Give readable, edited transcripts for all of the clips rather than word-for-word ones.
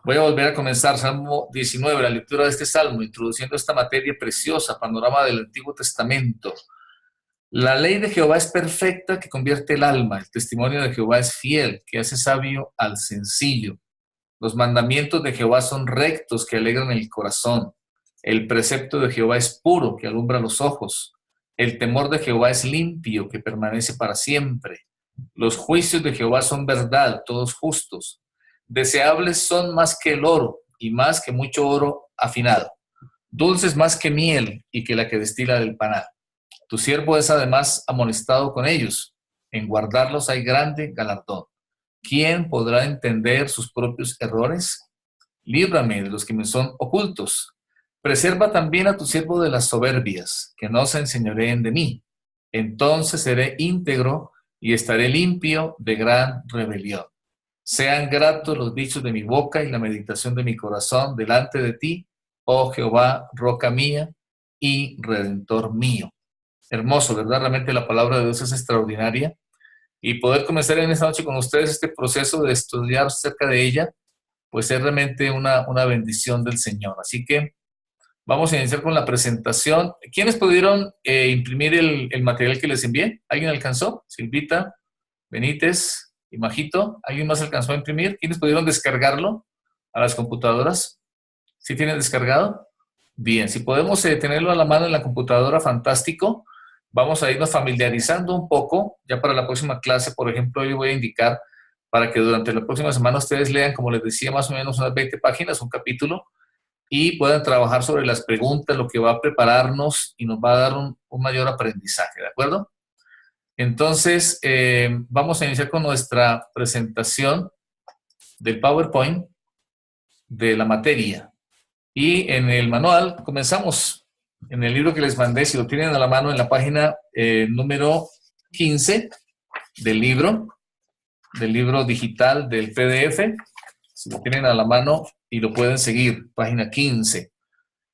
Voy a volver a comenzar Salmo 19, la lectura de este salmo, introduciendo esta materia preciosa, panorama del Antiguo Testamento. La ley de Jehová es perfecta, que convierte el alma. El testimonio de Jehová es fiel, que hace sabio al sencillo. Los mandamientos de Jehová son rectos, que alegran el corazón. El precepto de Jehová es puro, que alumbra los ojos. El temor de Jehová es limpio, que permanece para siempre. Los juicios de Jehová son verdad, todos justos. Deseables son más que el oro, y más que mucho oro afinado. Dulces más que miel, y que la que destila del panal. Tu siervo es además amonestado con ellos. En guardarlos hay grande galardón. ¿Quién podrá entender sus propios errores? Líbrame de los que me son ocultos. Preserva también a tu siervo de las soberbias, que no se enseñoreen de mí. Entonces seré íntegro y estaré limpio de gran rebelión. Sean gratos los dichos de mi boca y la meditación de mi corazón delante de ti, oh Jehová, roca mía y redentor mío. Hermoso, ¿verdad? Realmente la palabra de Dios es extraordinaria. Y poder comenzar en esta noche con ustedes este proceso de estudiar acerca de ella, pues es realmente una bendición del Señor. Así que vamos a iniciar con la presentación. ¿Quiénes pudieron imprimir el material que les envié? ¿Alguien alcanzó? Silvita, Benítez y Majito. ¿Alguien más alcanzó a imprimir? ¿Quiénes pudieron descargarlo a las computadoras? ¿Sí tienen descargado? Bien, si podemos tenerlo a la mano en la computadora, fantástico. Vamos a irnos familiarizando un poco. Ya para la próxima clase, por ejemplo, yo voy a indicar para que durante la próxima semana ustedes lean, como les decía, más o menos unas 20 páginas, un capítulo, y puedan trabajar sobre las preguntas, lo que va a prepararnos y nos va a dar un mayor aprendizaje, ¿de acuerdo? Entonces, vamos a iniciar con nuestra presentación del PowerPoint de la materia. Y en el manual comenzamos en el libro que les mandé, si lo tienen a la mano en la página número 15 del libro digital del PDF, si lo tienen a la mano y lo pueden seguir, página 15.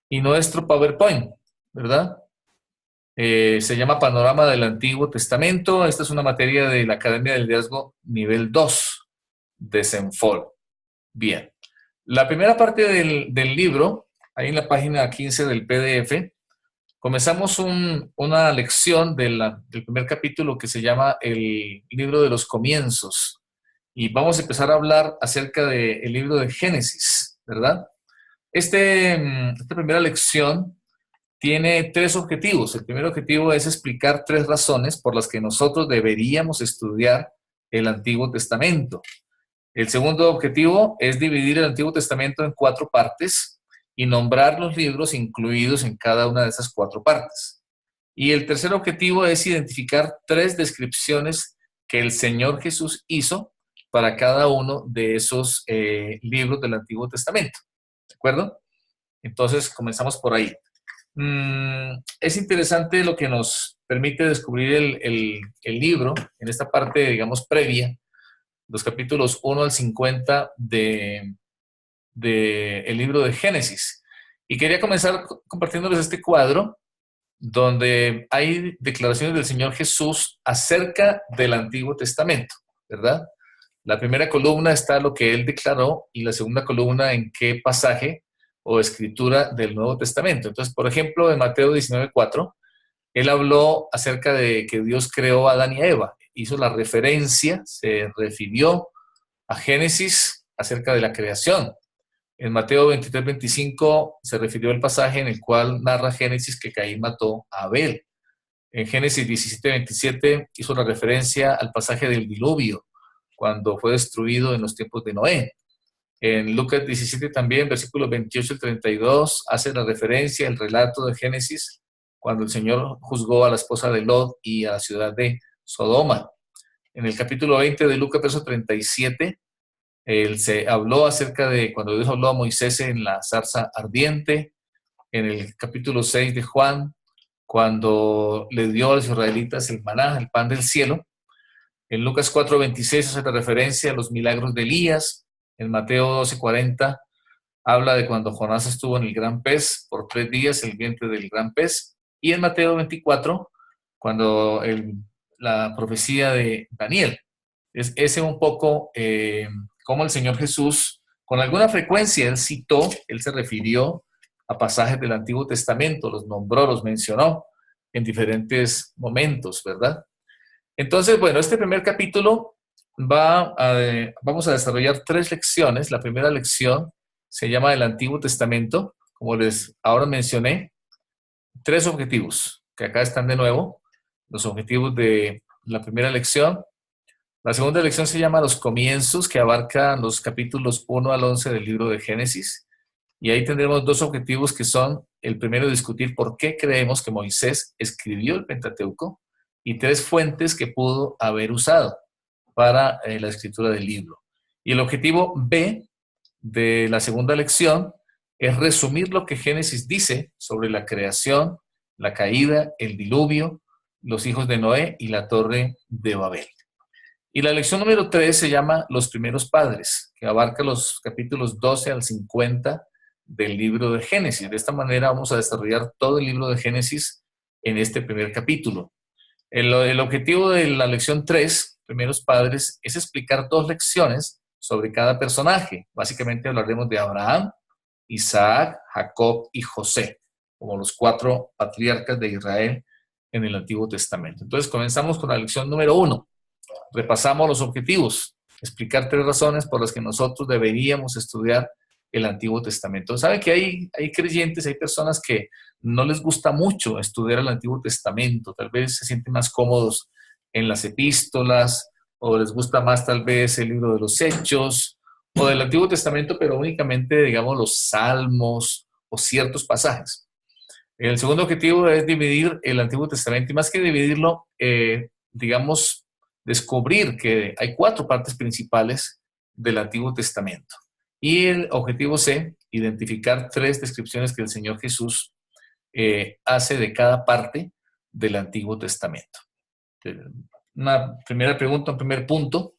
Y nuestro PowerPoint, ¿verdad? Se llama Panorama del Antiguo Testamento. Esta es una materia de la Academia del Liderazgo nivel 2 de CENFOL. Bien. La primera parte del libro, ahí en la página 15 del PDF, comenzamos una lección del primer capítulo que se llama el libro de los comienzos. Y vamos a empezar a hablar acerca del libro de Génesis, ¿verdad? Esta primera lección tiene tres objetivos. El primer objetivo es explicar tres razones por las que nosotros deberíamos estudiar el Antiguo Testamento. El segundo objetivo es dividir el Antiguo Testamento en cuatro partes y nombrar los libros incluidos en cada una de esas cuatro partes. Y el tercer objetivo es identificar tres descripciones que el Señor Jesús hizo para cada uno de esos libros del Antiguo Testamento. ¿De acuerdo? Entonces, comenzamos por ahí. Es interesante lo que nos permite descubrir el libro en esta parte, digamos, previa, los capítulos 1 al 50 del libro de Génesis. Y quería comenzar compartiéndoles este cuadro donde hay declaraciones del Señor Jesús acerca del Antiguo Testamento, ¿verdad? La primera columna está lo que Él declaró y la segunda columna en qué pasaje o escritura del Nuevo Testamento. Entonces, por ejemplo, en Mateo 19:4, Él habló acerca de que Dios creó a Adán y a Eva. Hizo la referencia, se refirió a Génesis acerca de la creación. En Mateo 23:25 se refirió al pasaje en el cual narra Génesis que Caín mató a Abel. En Génesis 17:27 hizo la referencia al pasaje del diluvio, cuando fue destruido en los tiempos de Noé. En Lucas 17 también, versículos 28 al 32, hace la referencia al relato de Génesis, cuando el Señor juzgó a la esposa de Lot y a la ciudad de Sodoma. En el capítulo 20 de Lucas, verso 37, él se habló acerca de cuando Dios habló a Moisés en la zarza ardiente. En el capítulo 6 de Juan, cuando le dio a los israelitas el maná, el pan del cielo. En Lucas 4:26 hace la referencia a los milagros de Elías. En Mateo 12:40 habla de cuando Jonás estuvo en el gran pez por 3 días, el vientre del gran pez. Y en Mateo 24, cuando la profecía de Daniel. Es ese un poco cómo el Señor Jesús Con alguna frecuencia él se refirió a pasajes del Antiguo Testamento, los nombró, los mencionó en diferentes momentos, ¿verdad? Entonces, bueno, este primer capítulo vamos a desarrollar 3 lecciones. La primera lección se llama el Antiguo Testamento, como les ahora mencioné, 3 objetivos, que acá están de nuevo, los objetivos de la primera lección. La segunda lección se llama Los Comienzos, que abarca los capítulos 1 al 11 del libro de Génesis. Y ahí tendremos 2 objetivos que son, el primero, discutir por qué creemos que Moisés escribió el Pentateuco y 3 fuentes que pudo haber usado para la escritura del libro. Y el objetivo B de la segunda lección es resumir lo que Génesis dice sobre la creación, la caída, el diluvio, los hijos de Noé y la torre de Babel. Y la lección número 3 se llama Los primeros padres, que abarca los capítulos 12 al 50 del libro de Génesis. De esta manera vamos a desarrollar todo el libro de Génesis en este primer capítulo. El objetivo de la lección 3, primeros padres, es explicar 2 lecciones sobre cada personaje. Básicamente hablaremos de Abraham, Isaac, Jacob y José, como los 4 patriarcas de Israel en el Antiguo Testamento. Entonces comenzamos con la lección número 1. Repasamos los objetivos, explicar 3 razones por las que nosotros deberíamos estudiar el Antiguo Testamento. Saben que hay creyentes, hay personas que no les gusta mucho estudiar el Antiguo Testamento, tal vez se sienten más cómodos en las epístolas, o les gusta más tal vez el libro de los Hechos, o del Antiguo Testamento, pero únicamente, digamos, los Salmos o ciertos pasajes. El segundo objetivo es dividir el Antiguo Testamento, y más que dividirlo, digamos, descubrir que hay 4 partes principales del Antiguo Testamento. Y el objetivo C, identificar 3 descripciones que el Señor Jesús hace de cada parte del Antiguo Testamento. Una primera pregunta, un primer punto,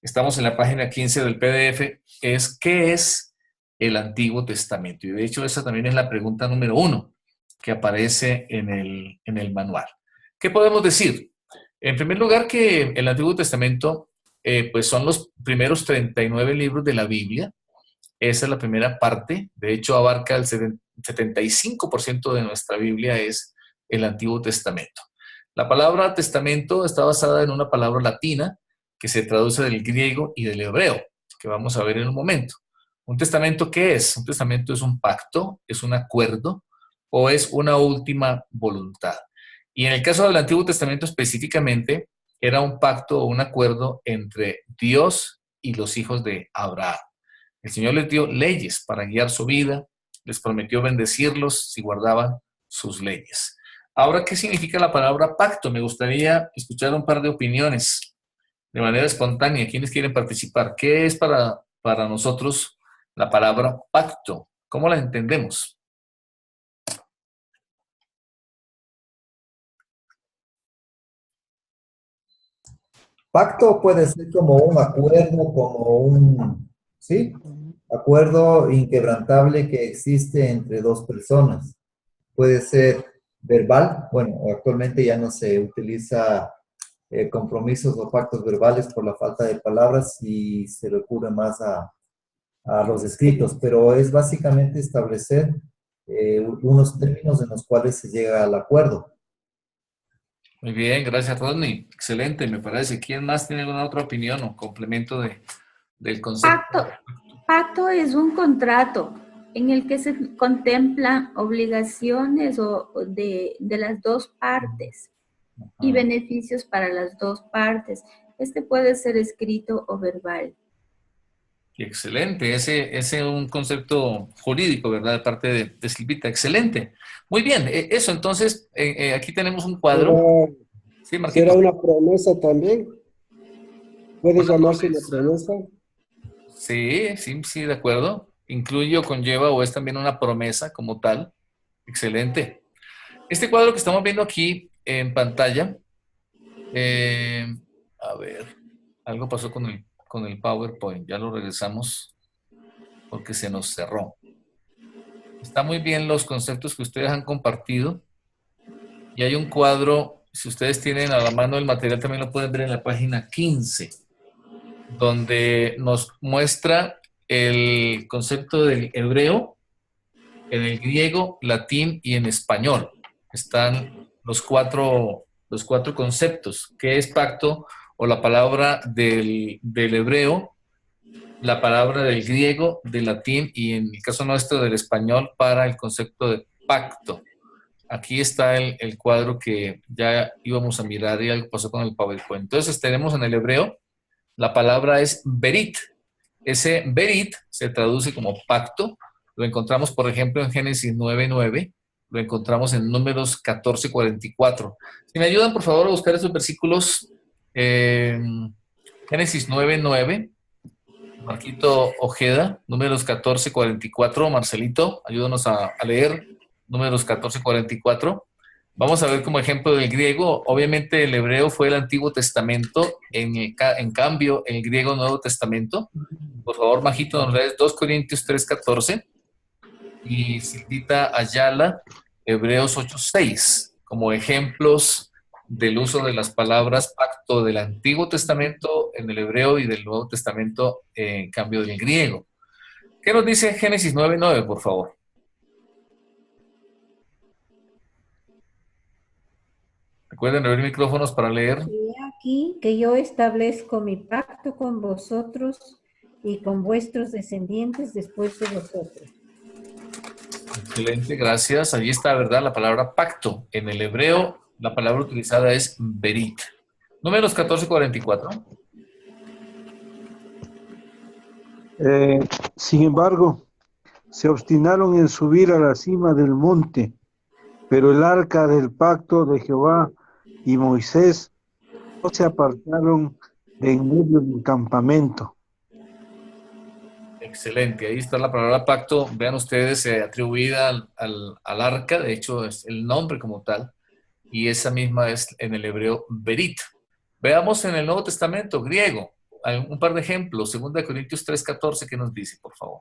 estamos en la página 15 del PDF, es ¿qué es el Antiguo Testamento? Y de hecho esa también es la pregunta número 1 que aparece en el manual. ¿Qué podemos decir? En primer lugar, que el Antiguo Testamento pues son los primeros 39 libros de la Biblia. Esa es la primera parte. De hecho, abarca el 75% de nuestra Biblia es el Antiguo Testamento. La palabra testamento está basada en una palabra latina que se traduce del griego y del hebreo, que vamos a ver en un momento. ¿Un testamento qué es? Un testamento es un pacto, es un acuerdo o es una última voluntad. Y en el caso del Antiguo Testamento específicamente, era un pacto o un acuerdo entre Dios y los hijos de Abraham. El Señor les dio leyes para guiar su vida, les prometió bendecirlos si guardaban sus leyes. Ahora, ¿qué significa la palabra pacto? Me gustaría escuchar un par de opiniones de manera espontánea. ¿Quiénes quieren participar? ¿Qué es para nosotros la palabra pacto? ¿Cómo la entendemos? Pacto puede ser como un acuerdo, ¿sí? Acuerdo inquebrantable que existe entre 2 personas. Puede ser verbal, bueno, actualmente ya no se utiliza compromisos o pactos verbales por la falta de palabras y se recurre más a los escritos, pero es básicamente establecer unos términos en los cuales se llega al acuerdo. Muy bien, gracias Rodney. Excelente, me parece. ¿Quién más tiene alguna otra opinión o complemento del concepto? Pacto es un contrato en el que se contemplan obligaciones de las 2 partes y beneficios para las 2 partes. Este puede ser escrito o verbal. Excelente, ese es un concepto jurídico, ¿verdad? De parte de Silvita. Excelente. Muy bien, eso entonces, aquí tenemos un cuadro. Sí, Marquito. ¿Será una promesa también? ¿Puede llamarse una promesa? Sí, sí, sí, de acuerdo. Incluye o conlleva o es también una promesa como tal. Excelente. Este cuadro que estamos viendo aquí en pantalla, a ver, algo pasó con el PowerPoint. Ya lo regresamos porque se nos cerró. Está muy bien los conceptos que ustedes han compartido. Y hay un cuadro, si ustedes tienen a la mano el material, también lo pueden ver en la página 15, donde nos muestra el concepto del hebreo, en el griego, latín y en español. Están los cuatro conceptos, que es pacto, o la palabra del hebreo, la palabra del griego, del latín y en el caso nuestro del español para el concepto de pacto. Aquí está el cuadro que ya íbamos a mirar y algo pasó con el PowerPoint. Entonces tenemos en el hebreo, la palabra es berit. Ese berit se traduce como pacto. Lo encontramos, por ejemplo, en Génesis 9:9. Lo encontramos en Números 14:44. Si me ayudan, por favor, a buscar esos versículos. Génesis 9:9. Marquito Ojeda, Números 14:44. Marcelito, ayúdanos a leer Números 14:44. Vamos a ver como ejemplo del griego. Obviamente el hebreo fue el Antiguo Testamento, en cambio el griego Nuevo Testamento. Por favor, Majito, nos lees 2 Corintios 3:14 y Silvita Ayala, Hebreos 8:6, como ejemplos del uso de las palabras pacto del Antiguo Testamento en el hebreo y del Nuevo Testamento en cambio del griego. ¿Qué nos dice Génesis 9:9, por favor? Recuerden abrir micrófonos para leer. Y aquí que yo establezco mi pacto con vosotros y con vuestros descendientes después de vosotros. Excelente, gracias. Allí está, ¿verdad? La palabra pacto. En el hebreo, la palabra utilizada es berit. Números 14:44. Sin embargo, se obstinaron en subir a la cima del monte, pero el arca del pacto de Jehová y Moisés no se apartaron de en medio del campamento. Excelente, ahí está la palabra pacto. Vean ustedes, atribuida al arca, de hecho es el nombre como tal, y esa misma es en el hebreo berit. Veamos en el Nuevo Testamento griego, un par de ejemplos. 2 Corintios 3:14, ¿qué nos dice, por favor?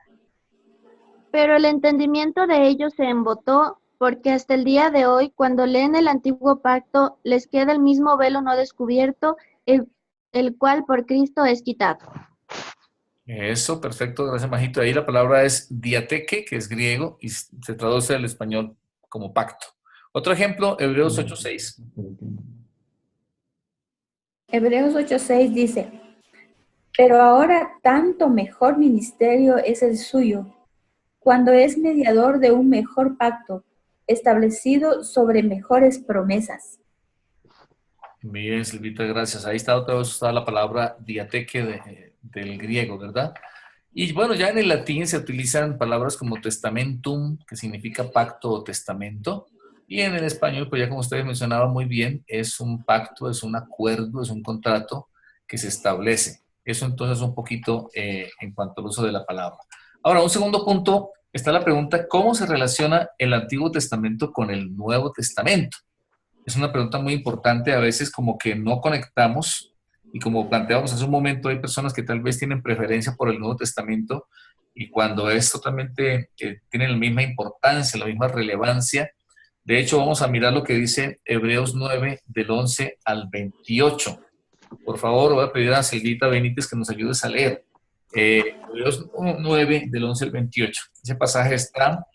Pero el entendimiento de ellos se embotó, porque hasta el día de hoy, cuando leen el antiguo pacto, les queda el mismo velo no descubierto, el cual por Cristo es quitado. Eso, perfecto, gracias, Majito. Ahí la palabra es diateque, que es griego, y se traduce al español como pacto. Otro ejemplo, Hebreos 8:6. Hebreos 8:6 dice, pero ahora tanto mejor ministerio es el suyo, cuando es mediador de un mejor pacto, establecido sobre mejores promesas. Bien, Silvita, gracias. Ahí está otra vez usada la palabra diateque del griego, ¿verdad? Y bueno, ya en el latín se utilizan palabras como testamentum, que significa pacto o testamento, y en el español, pues ya como ustedes mencionaban muy bien, es un pacto, es un acuerdo, es un contrato que se establece. Eso entonces un poquito en cuanto al uso de la palabra. Ahora, un segundo punto, está la pregunta, ¿cómo se relaciona el Antiguo Testamento con el Nuevo Testamento? Es una pregunta muy importante, a veces como que no conectamos, y como planteamos hace un momento, hay personas que tal vez tienen preferencia por el Nuevo Testamento, y cuando es totalmente, tiene la misma importancia, la misma relevancia. De hecho, vamos a mirar lo que dice Hebreos 9, del 11 al 28. Por favor, voy a pedir a Silvita Benítez que nos ayudes a leer. Hebreos 9, del 11 al 28. Ese pasaje está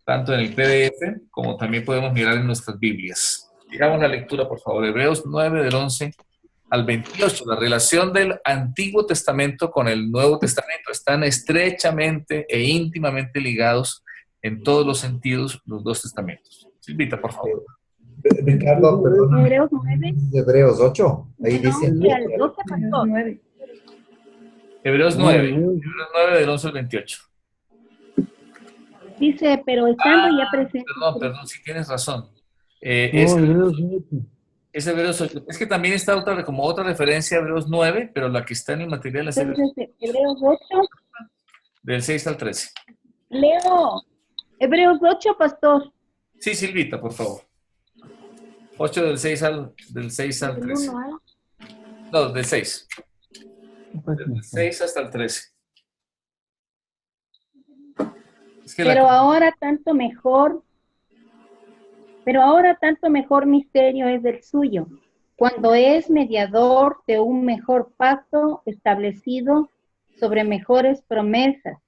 tanto en el PDF como también podemos mirar en nuestras Biblias. Digamos la lectura, por favor. Hebreos 9, del 11 al 28. La relación del Antiguo Testamento con el Nuevo Testamento están estrechamente e íntimamente ligados en todos los sentidos los dos testamentos. Silvita, por favor. Ricardo, perdón. Hebreos 9. Hebreos 8. Ahí dice. 11 al 12, pastor. 9. Hebreos 9. Hebreos 9, del 11 al 28. Dice, pero estando ya presente. Perdón, sí tienes razón. Es Hebreos 8. Es que también está como otra referencia a Hebreos 9, pero la que está en el material es Entonces, Hebreos 8. Del 6 al 13. Leo. Hebreos 8, pastor. Sí, Silvita, por favor. 8 del 6 al 13. No, del 6. Del 6 hasta el 13. Es que Pero ahora tanto mejor misterio es el suyo, cuando es mediador de un mejor pacto establecido sobre mejores promesas,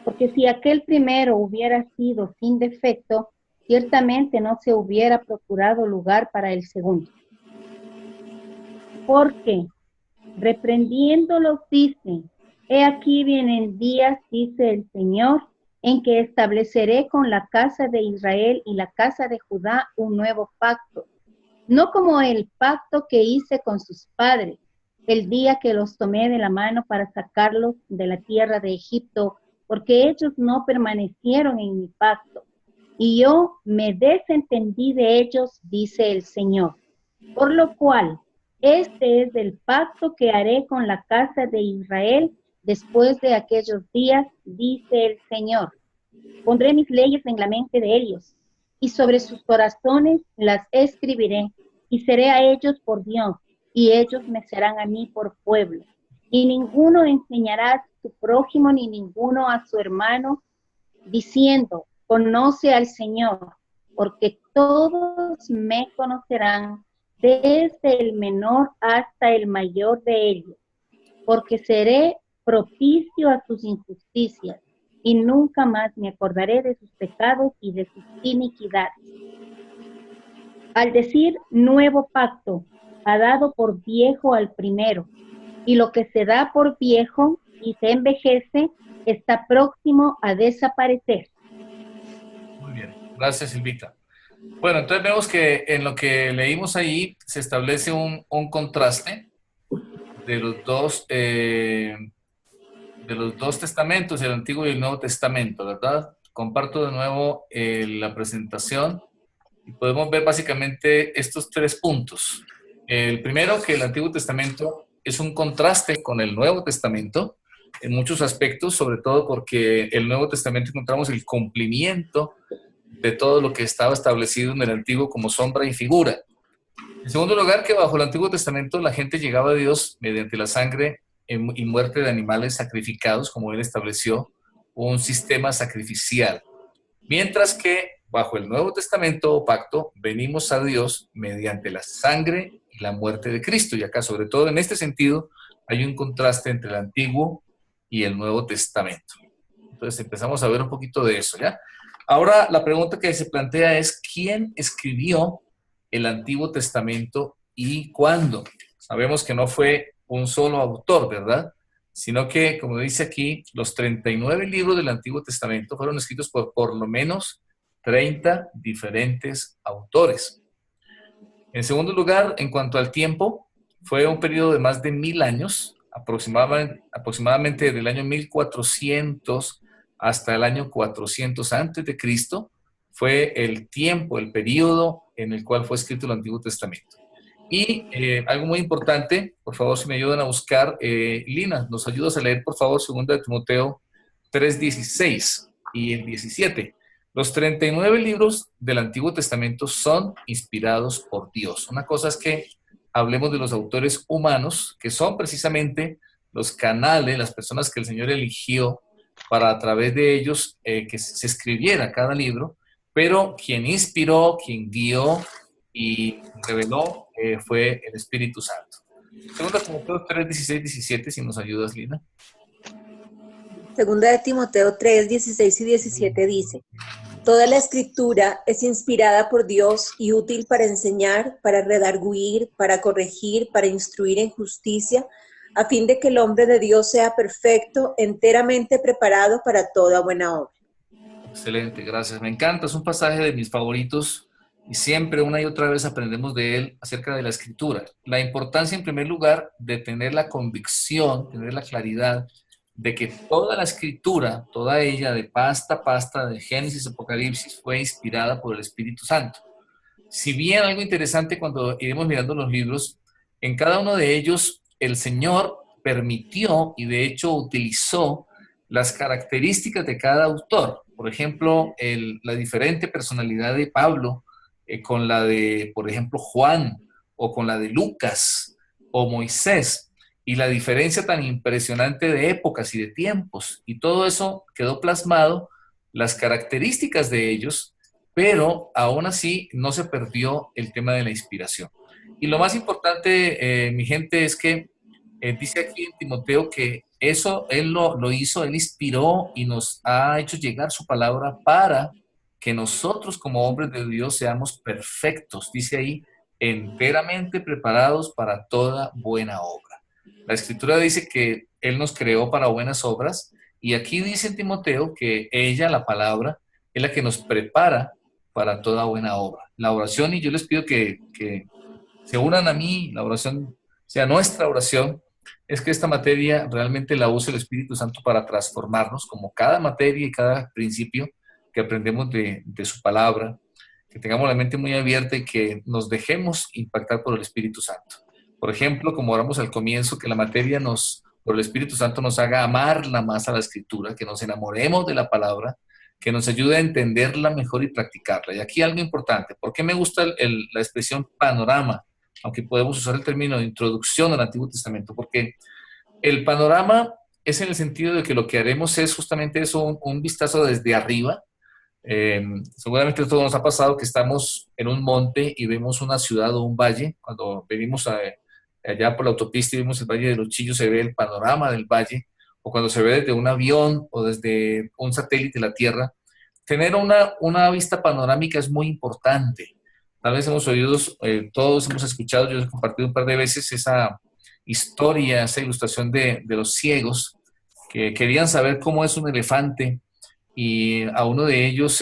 porque si aquel primero hubiera sido sin defecto, ciertamente no se hubiera procurado lugar para el segundo. Porque, reprendiéndolos, dice: he aquí vienen días, dice el Señor, en que estableceré con la casa de Israel y la casa de Judá un nuevo pacto, no como el pacto que hice con sus padres, el día que los tomé de la mano para sacarlos de la tierra de Egipto, porque ellos no permanecieron en mi pacto, y yo me desentendí de ellos, dice el Señor. Por lo cual, este es el pacto que haré con la casa de Israel después de aquellos días, dice el Señor. Pondré mis leyes en la mente de ellos, y sobre sus corazones las escribiré, y seré a ellos por Dios, y ellos me serán a mí por pueblo. Y ninguno enseñará a su prójimo, ni ninguno a su hermano, diciendo: conoce al Señor, porque todos me conocerán, desde el menor hasta el mayor de ellos, porque seré propicio a sus injusticias, y nunca más me acordaré de sus pecados y de sus iniquidades. Al decir nuevo pacto, ha dado por viejo al primero, y lo que se da por viejo y se envejece está próximo a desaparecer. Muy bien, gracias Silvita. Bueno, entonces vemos que en lo que leímos ahí se establece un contraste de los dos testamentos, el Antiguo y el Nuevo Testamento, ¿verdad? Comparto de nuevo la presentación y podemos ver básicamente estos tres puntos. El primero, que el Antiguo Testamento es un contraste con el Nuevo Testamento en muchos aspectos, sobre todo porque en el Nuevo Testamento encontramos el cumplimiento de todo lo que estaba establecido en el Antiguo como sombra y figura. En segundo lugar, que bajo el Antiguo Testamento la gente llegaba a Dios mediante la sangre y muerte de animales sacrificados, como él estableció un sistema sacrificial. Mientras que bajo el Nuevo Testamento o pacto venimos a Dios mediante la sangre y la muerte de Cristo. Y acá, sobre todo en este sentido, hay un contraste entre el Antiguo y el Nuevo Testamento. Entonces empezamos a ver un poquito de eso, ¿ya? Ahora la pregunta que se plantea es: ¿quién escribió el Antiguo Testamento y cuándo? Sabemos que no fue un solo autor, ¿verdad? Sino que, como dice aquí, los 39 libros del Antiguo Testamento fueron escritos por lo menos 30 diferentes autores. En segundo lugar, en cuanto al tiempo, fue un periodo de más de 1000 años, aproximadamente del año 1400 hasta el año 400 antes de Cristo, fue el tiempo, el periodo en el cual fue escrito el Antiguo Testamento. Y algo muy importante, por favor, si me ayudan a buscar, Lina, ¿nos ayudas a leer, por favor, 2 de Timoteo 3:16 y el 17? Los 39 libros del Antiguo Testamento son inspirados por Dios. Una cosa es que hablemos de los autores humanos, que son precisamente los canales, las personas que el Señor eligió para a través de ellos que se escribiera cada libro, pero quien inspiró, quien guió y reveló fue el Espíritu Santo. 2 Timoteo 3, 16, 17, si nos ayudas, Lina. 2 de Timoteo 3, 16 y 17 dice: toda la escritura es inspirada por Dios y útil para enseñar, para redarguir, para corregir, para instruir en justicia, a fin de que el hombre de Dios sea perfecto, enteramente preparado para toda buena obra. Excelente, gracias. Me encanta, es un pasaje de mis favoritos y siempre una y otra vez aprendemos de él acerca de la escritura. La importancia, en primer lugar, de tener la convicción, tener la claridad de que toda la escritura, toda ella, de pasta a pasta, de Génesis a Apocalipsis, fue inspirada por el Espíritu Santo. Si bien algo interesante cuando iremos mirando los libros, en cada uno de ellos el Señor permitió y de hecho utilizó las características de cada autor. Por ejemplo, la diferente personalidad de Pablo con la de, por ejemplo, Juan, o con la de Lucas, o Moisés, y la diferencia tan impresionante de épocas y de tiempos. Y todo eso quedó plasmado, las características de ellos, pero aún así no se perdió el tema de la inspiración. Y lo más importante, mi gente, es que dice aquí en Timoteo que eso Él lo hizo, Él inspiró y nos ha hecho llegar su palabra para que nosotros como hombres de Dios seamos perfectos, dice ahí, enteramente preparados para toda buena obra. La Escritura dice que Él nos creó para buenas obras y aquí dice en Timoteo que ella, la palabra, es la que nos prepara para toda buena obra. La oración, y yo les pido que se unan a mí, la oración sea nuestra oración, es que esta materia realmente la use el Espíritu Santo para transformarnos, como cada materia y cada principio que aprendemos de su palabra, que tengamos la mente muy abierta y que nos dejemos impactar por el Espíritu Santo. Por ejemplo, como oramos al comienzo, que la materia por el Espíritu Santo nos haga amarla más a la Escritura, que nos enamoremos de la palabra, que nos ayude a entenderla mejor y practicarla. Y aquí algo importante, ¿por qué me gusta la expresión panorama? Aunque podemos usar el término de introducción al Antiguo Testamento, porque el panorama es en el sentido de que lo que haremos es justamente eso, un vistazo desde arriba. Seguramente a todos nos ha pasado que estamos en un monte y vemos una ciudad o un valle. Cuando venimos allá por la autopista y vemos el Valle de los Chillos, se ve el panorama del valle, o cuando se ve desde un avión o desde un satélite de la Tierra. Tener una vista panorámica es muy importante. Tal vez hemos oído, todos hemos escuchado, yo he compartido un par de veces esa historia, esa ilustración de los ciegos que querían saber cómo es un elefante y a uno de ellos,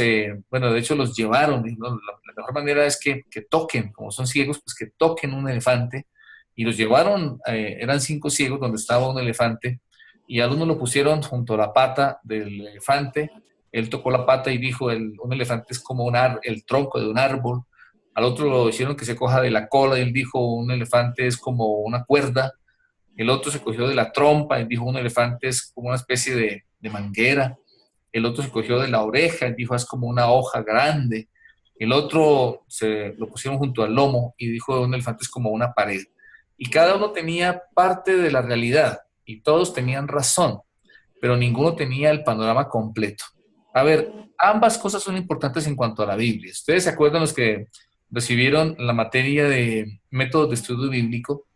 bueno, de hecho los llevaron, ¿no? La mejor manera es que toquen, como son ciegos, pues que toquen un elefante y los llevaron, eran 5 ciegos donde estaba un elefante y al uno lo pusieron junto a la pata del elefante, él tocó la pata y dijo, un elefante es como el tronco de un árbol. Al otro lo hicieron que se coja de la cola y él dijo, un elefante es como una cuerda. El otro se cogió de la trompa y dijo, un elefante es como una especie de manguera. El otro se cogió de la oreja y dijo, es como una hoja grande. El otro lo pusieron junto al lomo y dijo, un elefante es como una pared. Y cada uno tenía parte de la realidad y todos tenían razón, pero ninguno tenía el panorama completo. A ver, ambas cosas son importantes en cuanto a la Biblia. ¿Ustedes se acuerdan los que recibieron la materia de métodos de estudio bíblico?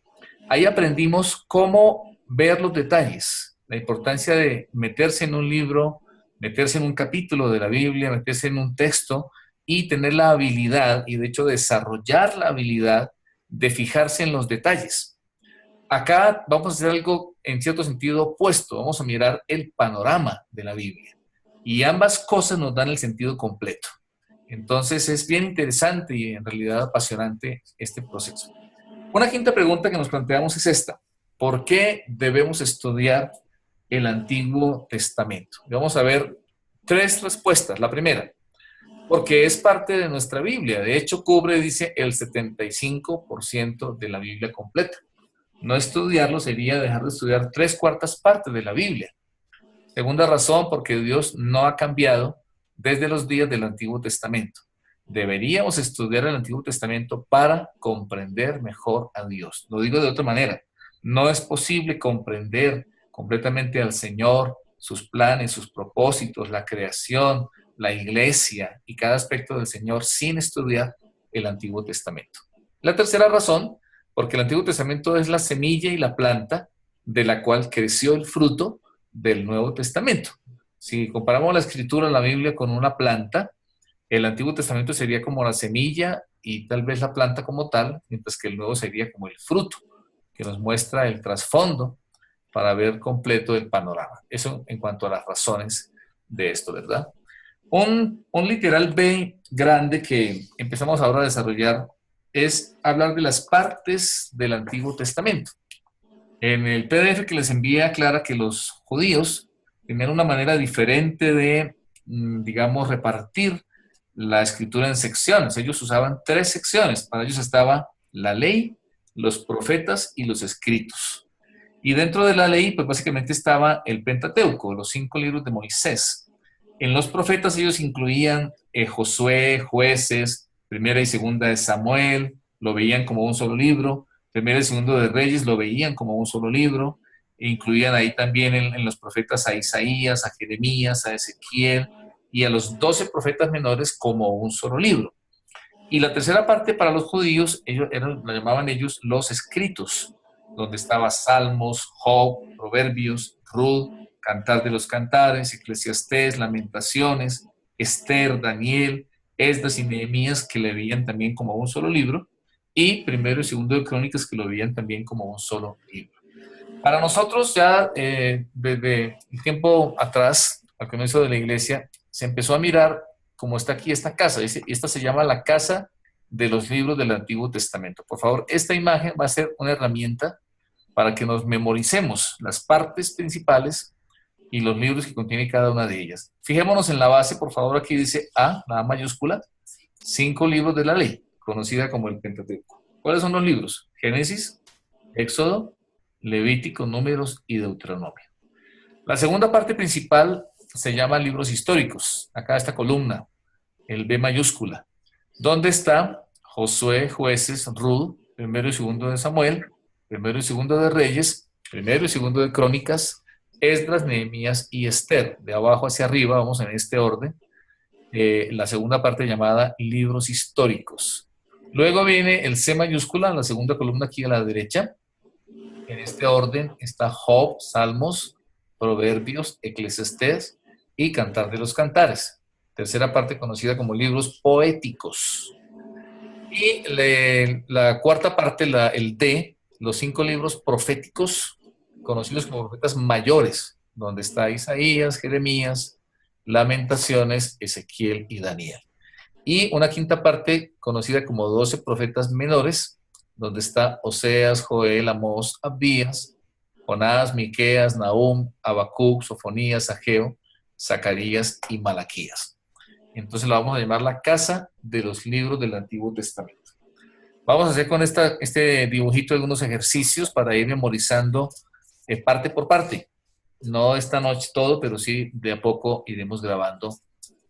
Ahí aprendimos cómo ver los detalles, la importancia de meterse en un libro, meterse en un capítulo de la Biblia, meterse en un texto y tener la habilidad, y de hecho desarrollar la habilidad de fijarse en los detalles. Acá vamos a hacer algo en cierto sentido opuesto, vamos a mirar el panorama de la Biblia. Y ambas cosas nos dan el sentido completo. Entonces es bien interesante y en realidad apasionante este proceso. Una quinta pregunta que nos planteamos es esta. ¿Por qué debemos estudiar el Antiguo Testamento? Y vamos a ver 3 respuestas. La primera, porque es parte de nuestra Biblia. De hecho, cubre, dice, el 75% de la Biblia completa. No estudiarlo sería dejar de estudiar 3/4 partes de la Biblia. Segunda razón, porque Dios no ha cambiado desde los días del Antiguo Testamento. Deberíamos estudiar el Antiguo Testamento para comprender mejor a Dios. Lo digo de otra manera. No es posible comprender completamente al Señor, sus planes, sus propósitos, la creación, la iglesia y cada aspecto del Señor sin estudiar el Antiguo Testamento. La tercera razón, porque el Antiguo Testamento es la semilla y la planta de la cual creció el fruto del Nuevo Testamento. Si comparamos la escritura, la Biblia, con una planta, el Antiguo Testamento sería como la semilla y tal vez la planta como tal, mientras que el Nuevo sería como el fruto, que nos muestra el trasfondo para ver completo el panorama. Eso en cuanto a las razones de esto, ¿verdad? Un literal B grande que empezamos ahora a desarrollar es hablar de las partes del Antiguo Testamento. En el PDF que les envía aclara que los judíos tenían una manera diferente de, digamos, repartir la escritura en secciones. Ellos usaban 3 secciones. Para ellos estaba la ley, los profetas y los escritos. Y dentro de la ley, pues básicamente estaba el Pentateuco, los 5 libros de Moisés. En los profetas ellos incluían Josué, Jueces, Primera y Segunda de Samuel, lo veían como un solo libro. Primera y Segundo de Reyes lo veían como un solo libro. E incluían ahí también en los profetas a Isaías, a Jeremías, a Ezequiel y a los 12 profetas menores como un solo libro. Y la tercera parte para los judíos, la llamaban ellos los escritos, donde estaba Salmos, Job, Proverbios, Ruth, Cantar de los Cantares, Eclesiastés, Lamentaciones, Esther, Daniel, Esdras y Nehemías, que le veían también como un solo libro, y Primero y Segundo de Crónicas, que lo veían también como un solo libro. Para nosotros ya desde el tiempo atrás, al comienzo de la iglesia, se empezó a mirar como está aquí esta casa, y esta se llama la casa de los libros del Antiguo Testamento. Por favor, esta imagen va a ser una herramienta para que nos memoricemos las partes principales y los libros que contiene cada una de ellas. Fijémonos en la base, por favor, aquí dice A, la A mayúscula, 5 libros de la ley, conocida como el Pentateuco. ¿Cuáles son los libros? Génesis, Éxodo, Levítico, Números y Deuteronomio. La segunda parte principal se llama libros históricos. Acá esta columna, el B mayúscula, donde está Josué, Jueces, Ruth, Primero y Segundo de Samuel, Primero y Segundo de Reyes, Primero y Segundo de Crónicas, Esdras, Nehemías y Esther. De abajo hacia arriba, vamos en este orden. La segunda parte llamada libros históricos. Luego viene el C mayúscula, la segunda columna aquí a la derecha. En este orden está Job, Salmos, Proverbios, Eclesiastés y Cantar de los Cantares. Tercera parte conocida como libros poéticos. Y la cuarta parte, el D, los 5 libros proféticos, conocidos como profetas mayores, donde está Isaías, Jeremías, Lamentaciones, Ezequiel y Daniel. Y una quinta parte conocida como 12 profetas menores, donde está Oseas, Joel, Amós, Abdías, Jonás, Miqueas, Nahum, Habacuc, Sofonías, Ageo, Zacarías y Malaquías. Entonces la vamos a llamar la casa de los libros del Antiguo Testamento. Vamos a hacer con este dibujito algunos ejercicios para ir memorizando parte por parte. No esta noche todo, pero sí de a poco iremos grabando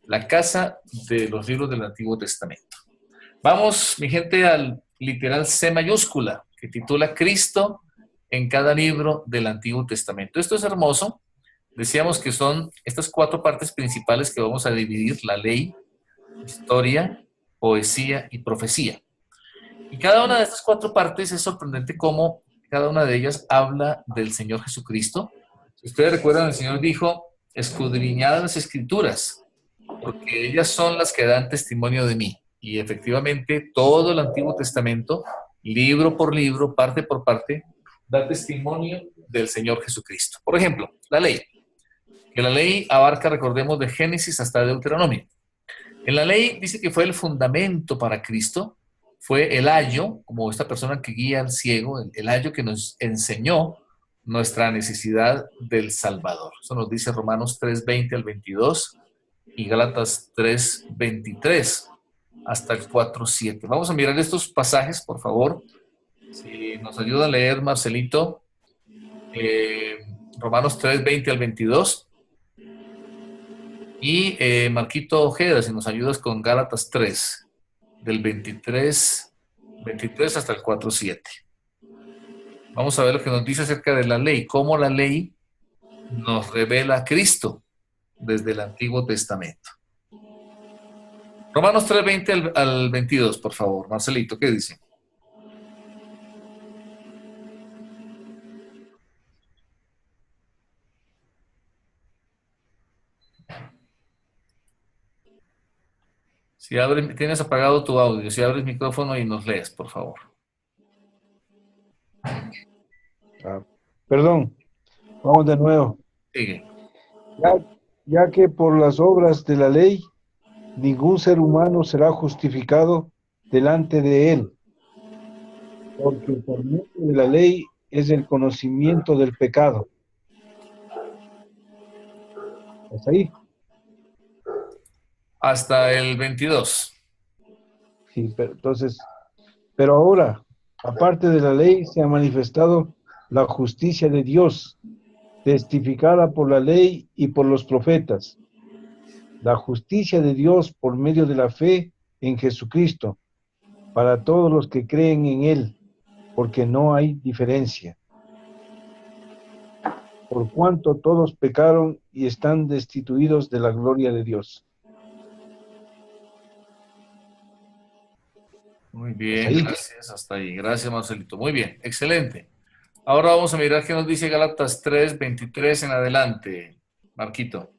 la casa de los libros del Antiguo Testamento. Vamos, mi gente, al literal C mayúscula, que titula Cristo en cada libro del Antiguo Testamento. Esto es hermoso. Decíamos que son estas 4 partes principales que vamos a dividir: la ley, historia, poesía y profecía. Y cada una de estas 4 partes es sorprendente cómo cada una de ellas habla del Señor Jesucristo. Si ustedes recuerdan, el Señor dijo: escudriñad las Escrituras, porque ellas son las que dan testimonio de mí. Y efectivamente, todo el Antiguo Testamento, libro por libro, parte por parte, da testimonio del Señor Jesucristo. Por ejemplo, la ley. Que la ley abarca, recordemos, de Génesis hasta Deuteronomio. En la ley dice que fue el fundamento para Cristo, fue el ayo, como esta persona que guía al ciego, el ayo que nos enseñó nuestra necesidad del Salvador. Eso nos dice Romanos 3:20 al 22 y Gálatas 3:23 hasta el 4:7. Vamos a mirar estos pasajes, por favor. Si nos ayuda a leer, Marcelito, Romanos 3:20 al 22. Y Marquito Ojeda, si nos ayudas con Gálatas 3, del 23 hasta el 4:7. Vamos a ver lo que nos dice acerca de la ley, cómo la ley nos revela a Cristo desde el Antiguo Testamento. Romanos 3:20 al 22, por favor. Marcelito, ¿qué dice? Si tienes apagado tu audio, si abres micrófono y nos lees, por favor. Perdón, vamos de nuevo. Sigue. Ya que por las obras de la ley, ningún ser humano será justificado delante de él, porque por medio de la ley es el conocimiento del pecado. ¿Hasta ahí? Hasta el 22. Sí, pero ahora, aparte de la ley, se ha manifestado la justicia de Dios, testificada por la ley y por los profetas. La justicia de Dios por medio de la fe en Jesucristo, para todos los que creen en Él, porque no hay diferencia. Por cuanto todos pecaron y están destituidos de la gloria de Dios. Muy bien, gracias. Hasta ahí. Gracias, Marcelito. Muy bien, excelente. Ahora vamos a mirar qué nos dice Gálatas 3, 23 en adelante. Marquito.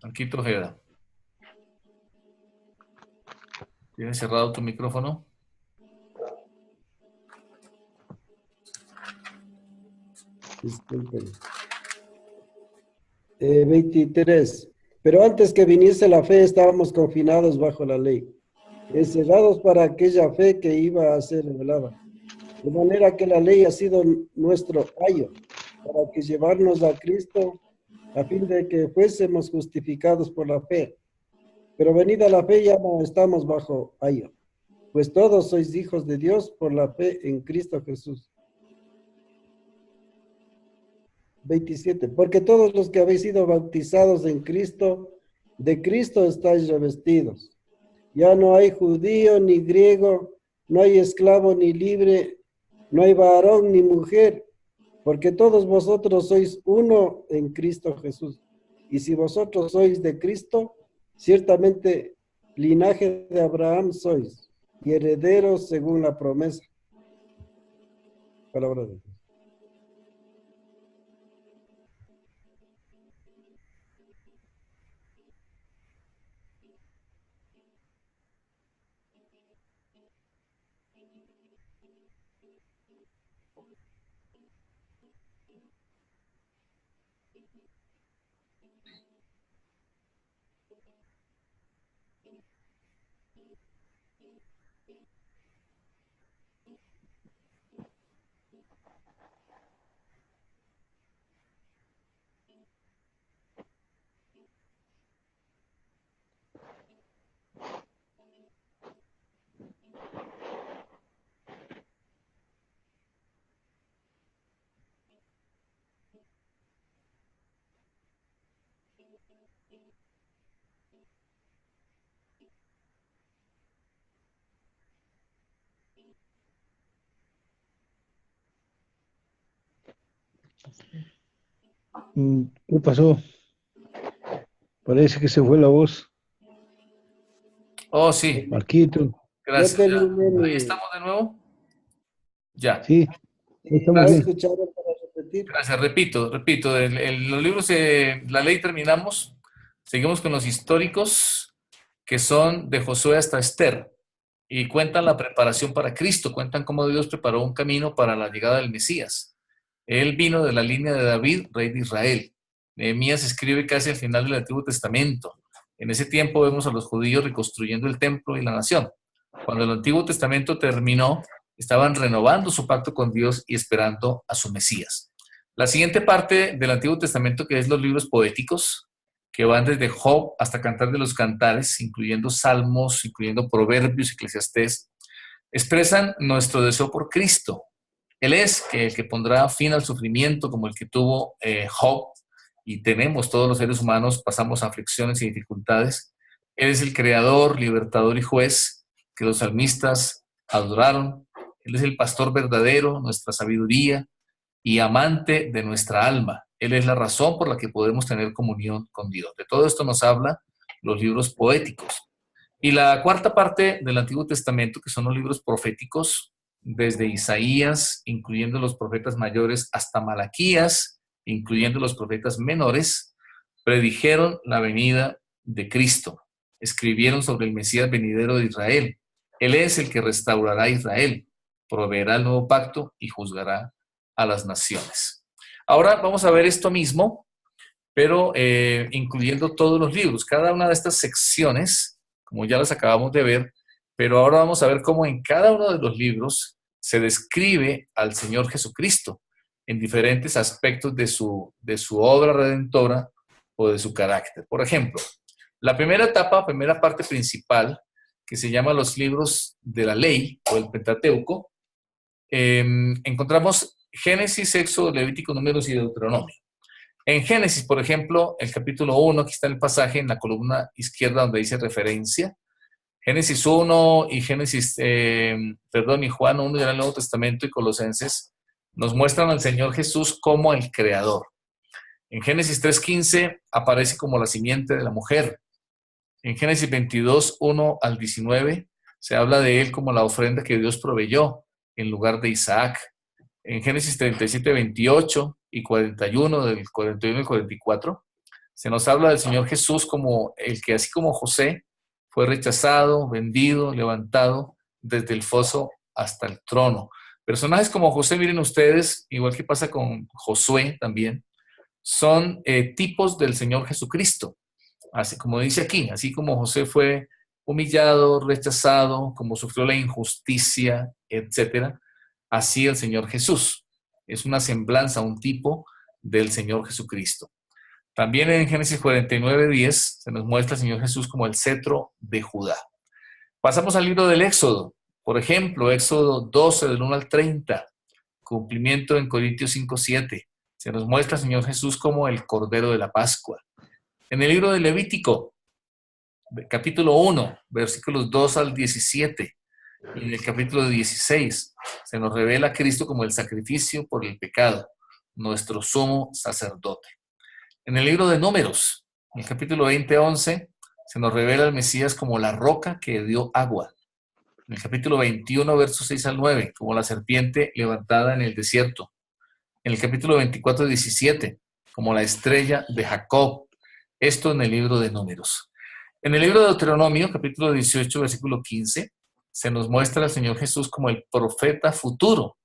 Marquito Ojeda. ¿Tienes cerrado tu micrófono? Disculpen. 23. Pero antes que viniese la fe, estábamos confinados bajo la ley, encerrados para aquella fe que iba a ser revelada. De manera que la ley ha sido nuestro ayo, para que llevarnos a Cristo, a fin de que fuésemos justificados por la fe. Pero venida la fe, ya no estamos bajo ayo, pues todos sois hijos de Dios por la fe en Cristo Jesús. 27. Porque todos los que habéis sido bautizados en Cristo, de Cristo estáis revestidos. Ya no hay judío ni griego, no hay esclavo ni libre, no hay varón ni mujer, porque todos vosotros sois uno en Cristo Jesús. Y si vosotros sois de Cristo, ciertamente linaje de Abraham sois, y herederos según la promesa. Palabra de Dios. ¿Qué pasó? Parece que se fue la voz. Oh, sí. Marquito. Gracias. Ya terminé. Ahí estamos de nuevo. Ya. Sí, estamos ¿Me bien. escucharon para repetir? Gracias. Repito. Los libros, la ley terminamos. Seguimos con los históricos que son de Josué hasta Esther y cuentan la preparación para Cristo, cuentan cómo Dios preparó un camino para la llegada del Mesías. Él vino de la línea de David, rey de Israel. Nehemías escribe casi al final del Antiguo Testamento. En ese tiempo vemos a los judíos reconstruyendo el templo y la nación. Cuando el Antiguo Testamento terminó, estaban renovando su pacto con Dios y esperando a su Mesías. La siguiente parte del Antiguo Testamento, que es los libros poéticos, que van desde Job hasta Cantar de los Cantares, incluyendo Salmos, incluyendo Proverbios, Eclesiastés, expresan nuestro deseo por Cristo. Él es el que pondrá fin al sufrimiento como el que tuvo Job, y tenemos todos los seres humanos, pasamos aflicciones y dificultades. Él es el creador, libertador y juez que los salmistas adoraron. Él es el pastor verdadero, nuestra sabiduría y amante de nuestra alma. Él es la razón por la que podemos tener comunión con Dios. De todo esto nos habla los libros poéticos. Y la cuarta parte del Antiguo Testamento, que son los libros proféticos, desde Isaías, incluyendo los profetas mayores, hasta Malaquías, incluyendo los profetas menores, predijeron la venida de Cristo. Escribieron sobre el Mesías venidero de Israel. Él es el que restaurará a Israel, proveerá el nuevo pacto y juzgará a las naciones. Ahora vamos a ver esto mismo, pero incluyendo todos los libros. Cada una de estas secciones, como ya las acabamos de ver, pero ahora vamos a ver cómo en cada uno de los libros se describe al Señor Jesucristo en diferentes aspectos de su obra redentora o de su carácter. Por ejemplo, la primera etapa, primera parte principal, que se llama los libros de la ley o el Pentateuco, encontramos Génesis, Éxodo, Levítico, Números y Deuteronomio. En Génesis, por ejemplo, el capítulo 1, aquí está el pasaje en la columna izquierda donde dice referencia. Génesis 1 y y Juan 1 del Nuevo Testamento y Colosenses nos muestran al Señor Jesús como el Creador. En Génesis 3:15 aparece como la simiente de la mujer. En Génesis 22, 1 al 19, se habla de él como la ofrenda que Dios proveyó en lugar de Isaac. En Génesis 37, 28 y 41, del 41 al 44, se nos habla del Señor Jesús como el que, así como José, fue rechazado, vendido, levantado desde el foso hasta el trono. Personajes como José, miren ustedes, igual que pasa con Josué también, son tipos del Señor Jesucristo. Así como dice aquí, así como José fue humillado, rechazado, como sufrió la injusticia, etcétera, así el Señor Jesús. Es una semblanza, un tipo del Señor Jesucristo. También en Génesis 49:10 se nos muestra el Señor Jesús como el cetro de Judá. Pasamos al libro del Éxodo. Por ejemplo, Éxodo 12, del 1 al 30, cumplimiento en Corintios 5:7. Se nos muestra el Señor Jesús como el Cordero de la Pascua. En el libro de Levítico, capítulo 1, versículos 2 al 17, y en el capítulo 16, se nos revela a Cristo como el sacrificio por el pecado, nuestro sumo sacerdote. En el libro de Números, en el capítulo 20:11, se nos revela al Mesías como la roca que dio agua. En el capítulo 21, versos 6 al 9, como la serpiente levantada en el desierto. En el capítulo 24:17, como la estrella de Jacob. Esto en el libro de Números. En el libro de Deuteronomio, capítulo 18, versículo 15, se nos muestra al Señor Jesús como el profeta futuro,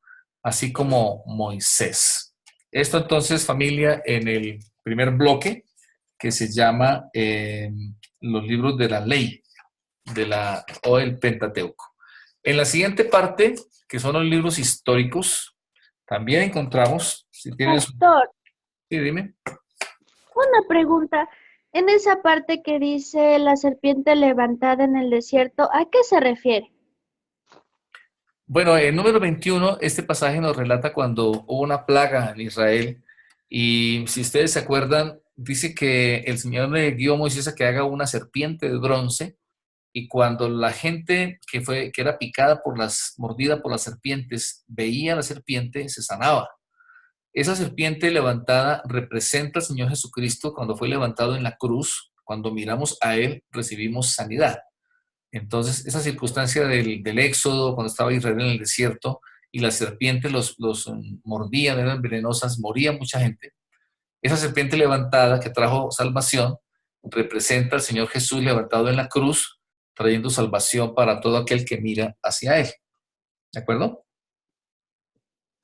así como Moisés. Esto entonces, familia, en el primer bloque, que se llama los libros de la ley, o el Pentateuco. En la siguiente parte, que son los libros históricos, también encontramos, si tienes... Pastor, Sí, dime. una pregunta. En esa parte que dice la serpiente levantada en el desierto, ¿a qué se refiere? Bueno, en número 21, este pasaje nos relata cuando hubo una plaga en Israel y si ustedes se acuerdan, dice que el Señor le guió a Moisés a que haga una serpiente de bronce y cuando la gente que era picada mordida por las serpientes, veía a la serpiente, se sanaba. Esa serpiente levantada representa al Señor Jesucristo cuando fue levantado en la cruz. Cuando miramos a Él, recibimos sanidad. Entonces, esa circunstancia del éxodo, cuando estaba Israel en el desierto y las serpientes los mordían, eran venenosas, moría mucha gente. Esa serpiente levantada que trajo salvación representa al Señor Jesús levantado en la cruz, trayendo salvación para todo aquel que mira hacia Él. ¿De acuerdo?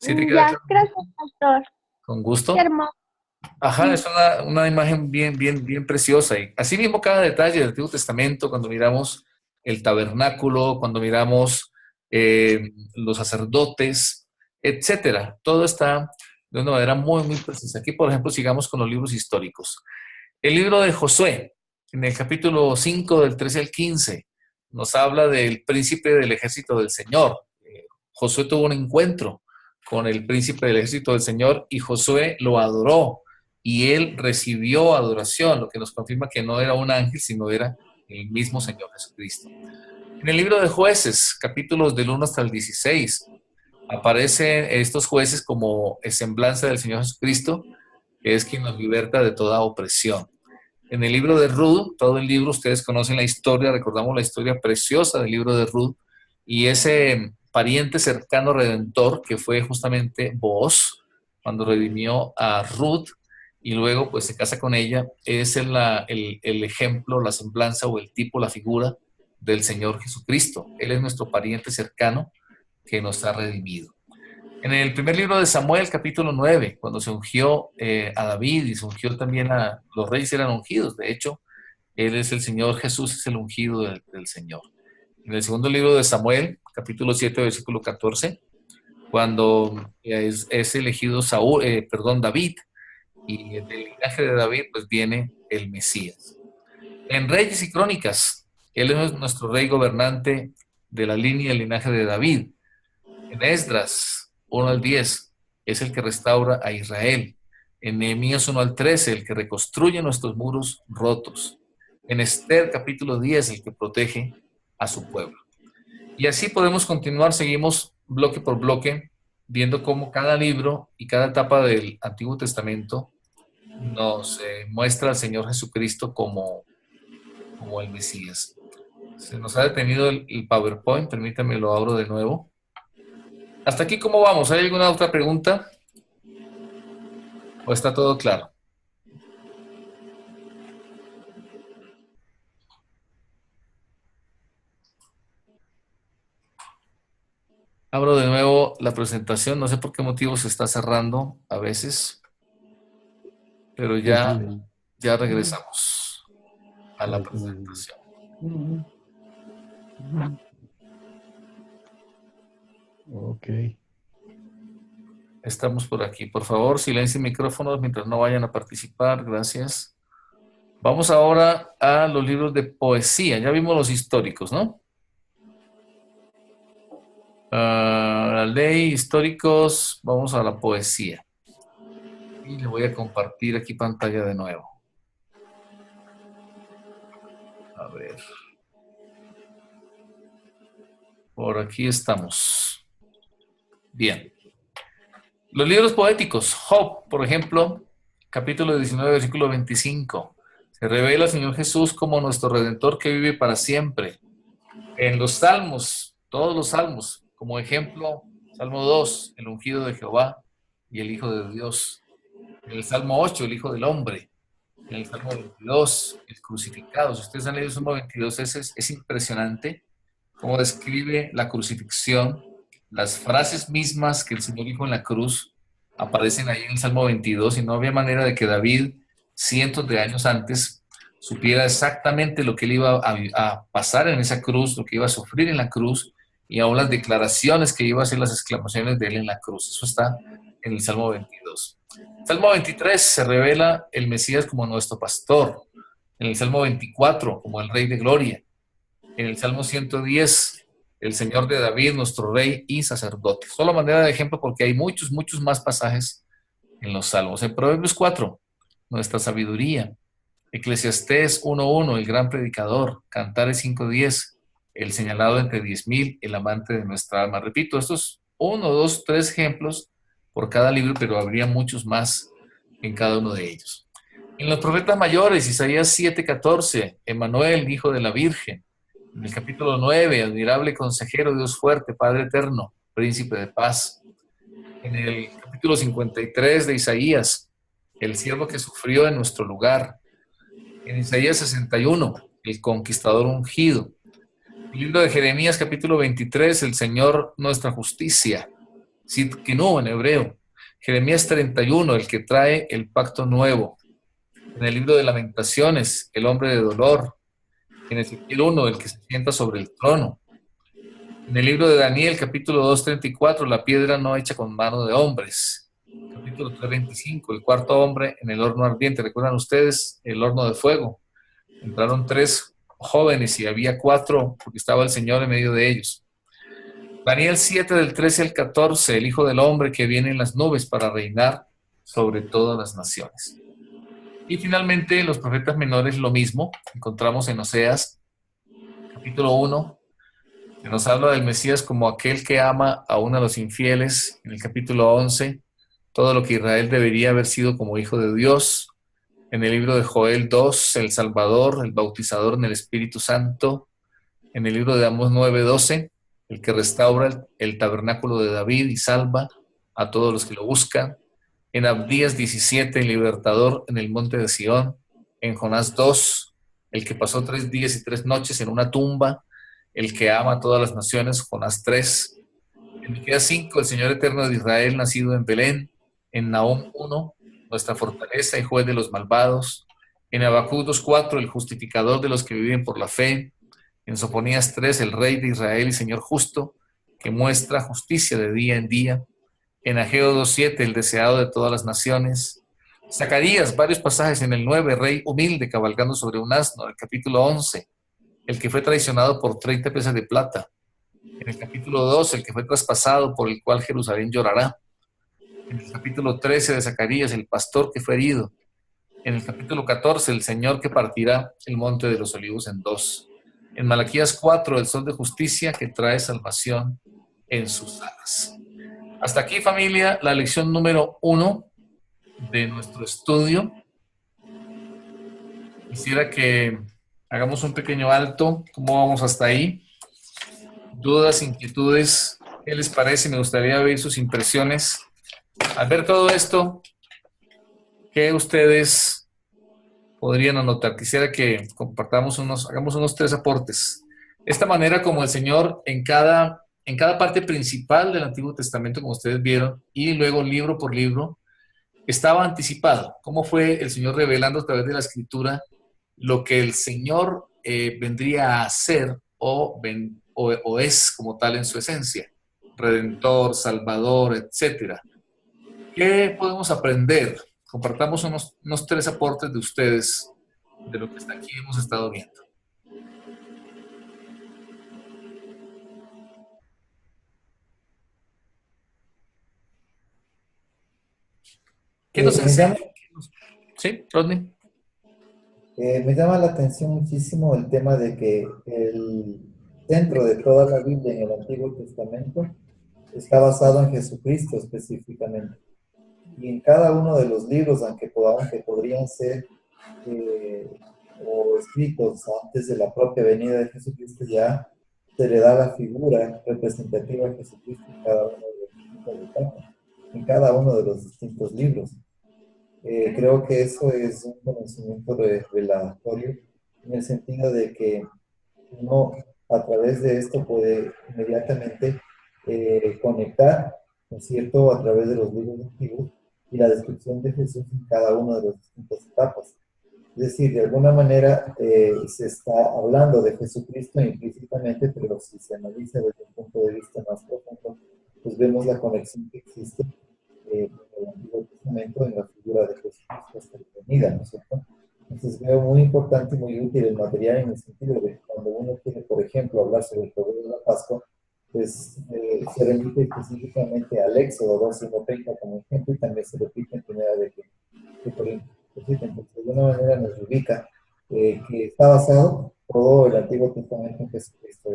¿Sí te queda Ya, claro? gracias, pastor. Con gusto. Qué hermoso. Ajá, es una imagen bien preciosa. Y así mismo cada detalle del Antiguo Testamento, cuando miramos el tabernáculo, cuando miramos los sacerdotes, etcétera. Todo está de una manera muy precisa. Aquí, por ejemplo, sigamos con los libros históricos. El libro de Josué, en el capítulo 5, del 13 al 15, nos habla del príncipe del ejército del Señor. Josué tuvo un encuentro con el príncipe del ejército del Señor y Josué lo adoró y él recibió adoración, lo que nos confirma que no era un ángel, sino era el mismo Señor Jesucristo. En el libro de Jueces, capítulos del 1 hasta el 16, aparecen estos jueces como semblanza del Señor Jesucristo, que es quien nos liberta de toda opresión. En el libro de Ruth, todo el libro, ustedes conocen la historia, recordamos la historia preciosa del libro de Ruth, y ese pariente cercano redentor que fue justamente Booz, cuando redimió a Ruth y luego pues se casa con ella, es el ejemplo, la semblanza o el tipo, la figura del Señor Jesucristo. Él es nuestro pariente cercano que nos ha redimido. En el primer libro de Samuel, capítulo 9, cuando se ungió a David y se ungió también los reyes eran ungidos, de hecho, Él es el Señor, Jesús es el ungido del Señor. En el segundo libro de Samuel, capítulo 7, versículo 14, cuando es elegido David, y del linaje de David pues viene el Mesías. En Reyes y Crónicas, Él es nuestro rey gobernante de la línea y el linaje de David. En Esdras 1 al 10, es el que restaura a Israel. En Nehemías 1 al 13, el que reconstruye nuestros muros rotos. En Esther capítulo 10, el que protege a su pueblo. Y así podemos continuar, seguimos bloque por bloque, viendo cómo cada libro y cada etapa del Antiguo Testamento nos muestra al Señor Jesucristo como el Mesías. Se nos ha detenido el PowerPoint, permítanme lo abro de nuevo. ¿Hasta aquí cómo vamos? ¿Hay alguna otra pregunta? ¿O está todo claro? Abro de nuevo la presentación, no sé por qué motivo se está cerrando a veces, pero ya regresamos a la presentación. Ok. Estamos por aquí. Por favor, silencien micrófonos mientras no vayan a participar. Gracias. Vamos ahora a los libros de poesía. Ya vimos los históricos, ¿no? La ley, históricos, vamos a la poesía. Y le voy a compartir aquí pantalla de nuevo. A ver. Por aquí estamos. Bien. Los libros poéticos. Job, por ejemplo, capítulo 19, versículo 25. Se revela al Señor Jesús como nuestro Redentor que vive para siempre. En los salmos, todos los salmos, como ejemplo, Salmo 2, el ungido de Jehová y el Hijo de Dios. En el Salmo 8, el Hijo del Hombre. En el Salmo 22, el crucificado. Si ustedes han leído el Salmo 22, es impresionante cómo describe la crucifixión. Las frases mismas que el Señor dijo en la cruz aparecen ahí en el Salmo 22 y no había manera de que David, cientos de años antes, supiera exactamente lo que le iba a pasar en esa cruz, lo que iba a sufrir en la cruz y aún las declaraciones que iba a hacer, las exclamaciones de él en la cruz. Eso está en el Salmo 22. Salmo 23 se revela el Mesías como nuestro pastor. En el Salmo 24 como el Rey de Gloria. En el Salmo 110, el Señor de David, nuestro Rey y sacerdote. Solo manera de ejemplo porque hay muchos más pasajes en los Salmos. En Proverbios 4, nuestra sabiduría. Eclesiastés 1.1, el gran predicador. Cantares 5.10, el señalado entre 10.000, el amante de nuestra alma. Repito, estos 1, 2, 3 ejemplos por cada libro, pero habría muchos más en cada uno de ellos. En los profetas mayores, Isaías 7.14, Emmanuel, hijo de la Virgen. En el capítulo 9, admirable consejero, Dios fuerte, Padre eterno, príncipe de paz. En el capítulo 53 de Isaías, el siervo que sufrió en nuestro lugar. En Isaías 61, el conquistador ungido. El libro de Jeremías, capítulo 23, el Señor nuestra justicia. Sidkenu en hebreo. Jeremías 31, el que trae el pacto nuevo. En el libro de Lamentaciones, el hombre de dolor. En Ezequiel 1, el que se sienta sobre el trono. En el libro de Daniel, capítulo 2:34, la piedra no hecha con mano de hombres. Capítulo 3:25, el cuarto hombre en el horno ardiente. ¿Recuerdan ustedes el horno de fuego? Entraron 3 jóvenes y había 4 porque estaba el Señor en medio de ellos. Daniel 7, del 13 al 14, el Hijo del Hombre que viene en las nubes para reinar sobre todas las naciones. Y finalmente, los profetas menores, lo mismo. Encontramos en Oseas, capítulo 1, que nos habla del Mesías como aquel que ama aún a los infieles. En el capítulo 11, todo lo que Israel debería haber sido como hijo de Dios. En el libro de Joel 2, el Salvador, el bautizador en el Espíritu Santo. En el libro de Amós 9:12, el que restaura el tabernáculo de David y salva a todos los que lo buscan. En Abdías 17, el libertador en el monte de Sión. En Jonás 2, el que pasó 3 días y 3 noches en una tumba, el que ama a todas las naciones. Jonás 3. En Miqueas 5, el Señor eterno de Israel, nacido en Belén. En Nahum 1, nuestra fortaleza y juez de los malvados. En Habacuc 2:4, el justificador de los que viven por la fe. En Sofonías 3, el Rey de Israel y Señor justo, que muestra justicia de día en día. En Ageo 2:7, el deseado de todas las naciones. Zacarías, varios pasajes en el 9, rey humilde cabalgando sobre un asno. El capítulo 11, el que fue traicionado por 30 piezas de plata. En el capítulo 12, el que fue traspasado, por el cual Jerusalén llorará. En el capítulo 13 de Zacarías, el pastor que fue herido. En el capítulo 14, el Señor que partirá el monte de los olivos en 2. En Malaquías 4, el sol de justicia que trae salvación en sus alas. Hasta aquí, familia, la lección número 1 de nuestro estudio Quisiera que hagamos un pequeño alto. ¿Cómo vamos hasta ahí? ¿Dudas, inquietudes? ¿Qué les parece? Me gustaría ver sus impresiones. Al ver todo esto, ¿qué ustedes podrían anotar? Quisiera que compartamos hagamos unos 3 aportes. Esta manera como el Señor en cada parte principal del Antiguo Testamento, como ustedes vieron, y luego libro por libro, estaba anticipado. ¿Cómo fue el Señor revelando a través de la Escritura lo que el Señor vendría a hacer o es como tal en su esencia? Redentor, Salvador, etcétera. ¿Qué podemos aprender? Compartamos unos 3 aportes de ustedes de lo que hasta aquí hemos estado viendo. ¿Qué nos enseña? ¿Sí, Rodney? Me llama la atención muchísimo el tema de que el centro de toda la Biblia en el Antiguo Testamento está basado en Jesucristo específicamente. Y en cada uno de los libros, aunque podrían ser o escritos antes de la propia venida de Jesucristo, ya se le da la figura representativa de Jesucristo en cada uno de los distintos libros. Creo que eso es un conocimiento revelatorio en el sentido de que uno a través de esto puede inmediatamente conectar, ¿no es cierto?, a través de los libros antiguos y la descripción de Jesús en cada una de las distintas etapas. Es decir, de alguna manera se está hablando de Jesucristo implícitamente, pero si se analiza desde un punto de vista más profundo, pues vemos la conexión que existe en el Antiguo Testamento en la figura de Jesucristo hasta la venida, ¿no es cierto? Entonces veo muy importante y muy útil el material en el sentido de que cuando uno quiere, por ejemplo, hablar sobre el poder de la Pascua, pues se remite específicamente al Éxodo 12:30 como ejemplo y también se repite en primera de Corintios. Entonces, de alguna manera nos ubica que está basado todo el Antiguo Testamento en Jesucristo.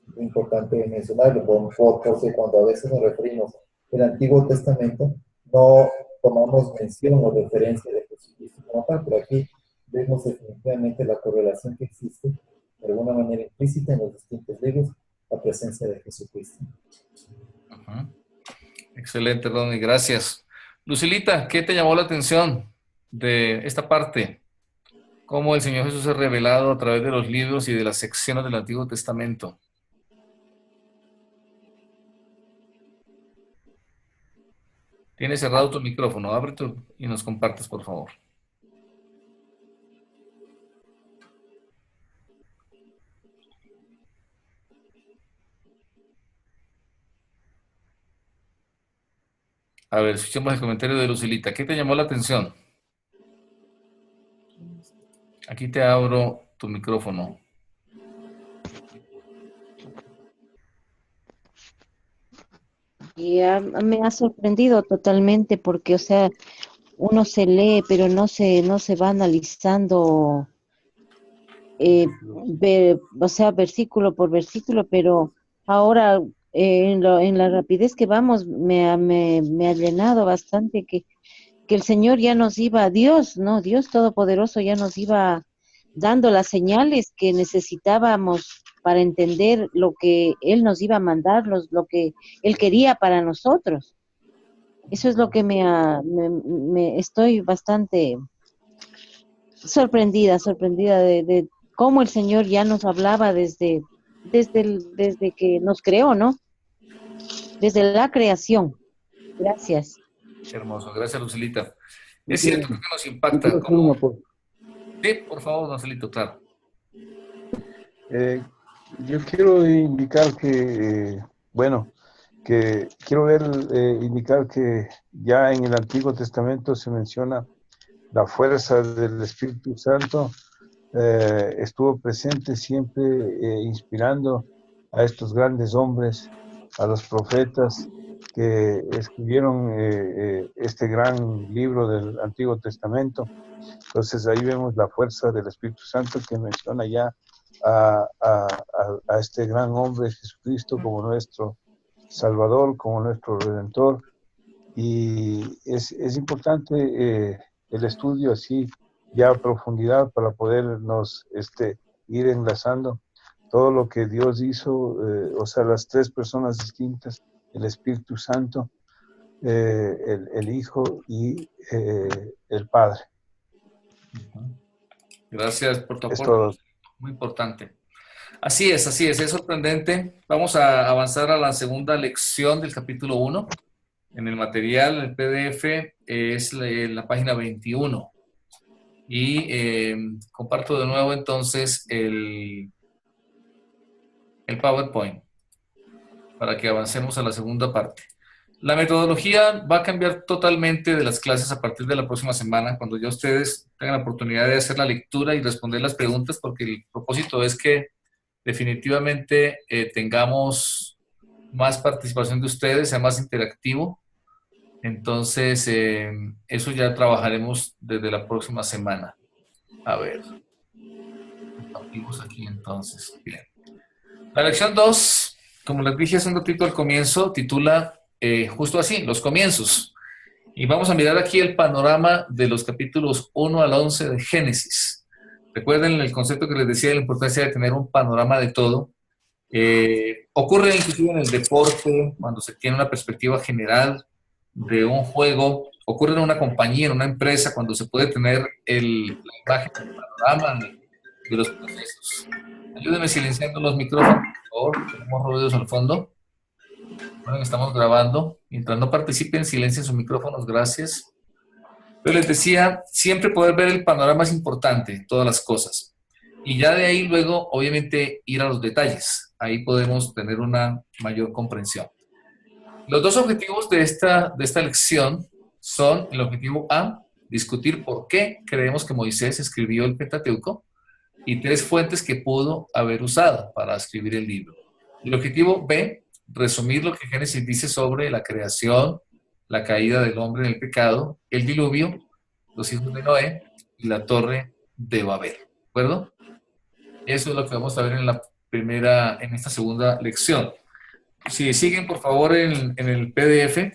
Es importante mencionarlo, porque cuando a veces nos referimos al Antiguo Testamento, no tomamos mención o referencia de Jesucristo como tal, pero aquí vemos definitivamente la correlación que existe, de alguna manera implícita en los distintos libros, la presencia de Jesucristo. Excelente, Ronnie, gracias. Lucilita, ¿qué te llamó la atención de esta parte? ¿Cómo el Señor Jesús es revelado a través de los libros y de las secciones del Antiguo Testamento? Tienes cerrado tu micrófono, abre y nos compartes, por favor. A ver, escuchemos el comentario de Lucilita. ¿Qué te llamó la atención? Aquí te abro tu micrófono. Y me ha sorprendido totalmente porque, o sea, uno se lee, pero no se va analizando, o sea, versículo por versículo, pero ahora en la rapidez que vamos me ha llenado bastante que el Señor ya nos iba, Dios, ¿no? Dios Todopoderoso ya nos iba dando las señales que necesitábamos para entender lo que Él nos iba a mandar, lo que Él quería para nosotros. Eso es lo que me estoy bastante sorprendida de cómo el Señor ya nos hablaba desde que nos creó, ¿no? Desde la creación. Gracias. Hermoso, gracias, Lucilita. Es cierto que nos impacta. Sí, por favor, Marcelito, claro. Yo quiero indicar que, indicar que ya en el Antiguo Testamento se menciona la fuerza del Espíritu Santo, estuvo presente siempre inspirando a estos grandes hombres, a los profetas que escribieron este gran libro del Antiguo Testamento. Entonces ahí vemos la fuerza del Espíritu Santo que menciona ya a este gran hombre Jesucristo como nuestro Salvador, como nuestro Redentor. Y es importante el estudio así ya a profundidad para podernos ir enlazando todo lo que Dios hizo, o sea, las tres personas distintas, el Espíritu Santo, el Hijo y el Padre. Gracias por tu Es aporte. todo. Muy importante. Así es, es sorprendente. Vamos a avanzar a la segunda lección del capítulo 1. En el material, el PDF, es la página 21. Y comparto de nuevo entonces el PowerPoint para que avancemos a la segunda parte. La metodología va a cambiar totalmente de las clases a partir de la próxima semana, cuando ya ustedes tengan la oportunidad de hacer la lectura y responder las preguntas, porque el propósito es que definitivamente tengamos más participación de ustedes, sea más interactivo. Entonces, eso ya trabajaremos desde la próxima semana. A ver, compartimos aquí entonces. Bien. La lección 2, como les dije hace un ratito al comienzo, titula justo así, los comienzos. Y vamos a mirar aquí el panorama de los capítulos 1 al 11 de Génesis. Recuerden el concepto que les decía de la importancia de tener un panorama de todo. Ocurre inclusive en el deporte, cuando se tiene una perspectiva general de un juego. Ocurre en una compañía, en una empresa, cuando se puede tener la imagen, el panorama de los procesos. Ayúdenme silenciando los micrófonos, por favor. Tenemos ruidos al fondo. Bueno, estamos grabando. Mientras no participen, silencien sus micrófonos, gracias. Pero les decía, siempre poder ver el panorama es importante, todas las cosas. Y ya de ahí luego, obviamente, ir a los detalles. Ahí podemos tener una mayor comprensión. Los dos objetivos de esta lección son el objetivo A, discutir por qué creemos que Moisés escribió el Pentateuco y tres fuentes que pudo haber usado para escribir el libro. El objetivo B, resumir lo que Génesis dice sobre la creación, la caída del hombre en el pecado, el diluvio, los hijos de Noé y la torre de Babel. ¿De acuerdo? Eso es lo que vamos a ver en esta segunda lección. Si siguen, por favor, en el PDF,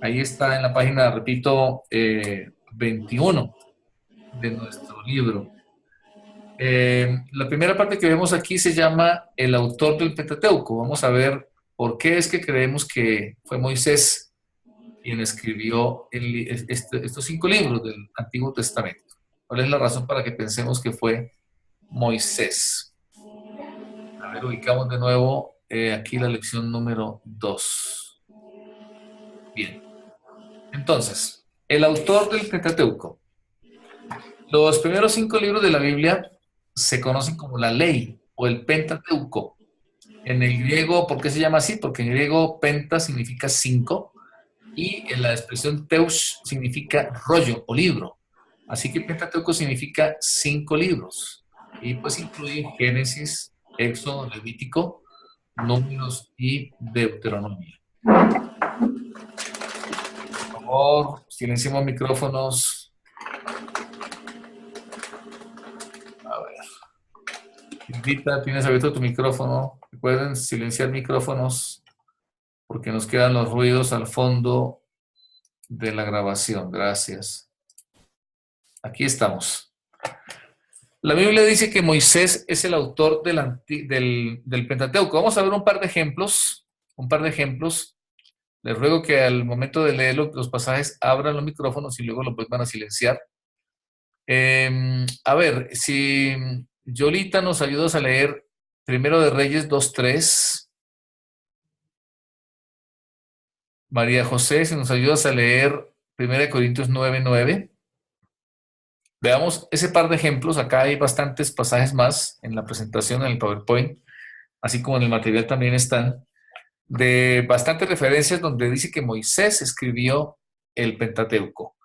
ahí está en la página, repito, 21 de nuestro libro. La primera parte que vemos aquí se llama el autor del Pentateuco. Vamos a ver por qué es que creemos que fue Moisés quien escribió estos 5 libros del Antiguo Testamento. ¿Cuál es la razón para que pensemos que fue Moisés? A ver, ubicamos de nuevo aquí la lección número 2. Bien. Entonces, el autor del Pentateuco. Los primeros 5 libros de la Biblia se conocen como la ley o el Pentateuco. En el griego, ¿por qué se llama así? Porque en griego penta significa 5 y en la expresión teus significa rollo o libro. Así que Pentateuco significa 5 libros. Y pues incluye Génesis, Éxodo, Levítico, Números y Deuteronomio. Por favor, silenciemos micrófonos. A ver. Rita, tienes abierto tu micrófono. Recuerden silenciar micrófonos porque nos quedan los ruidos al fondo de la grabación. Gracias. Aquí estamos. La Biblia dice que Moisés es el autor del Pentateuco. Vamos a ver un par de ejemplos. Les ruego que al momento de leer los pasajes abran los micrófonos y luego los vuelvan a silenciar. A ver, si Yolita nos ayudas a leer Primero de Reyes 2:3. María José, si nos ayudas a leer 1 Corintios 9:9. Veamos ese par de ejemplos. Acá hay bastantes pasajes más en la presentación, en el PowerPoint, así como en el material también están, de bastantes referencias donde dice que Moisés escribió el Pentateuco.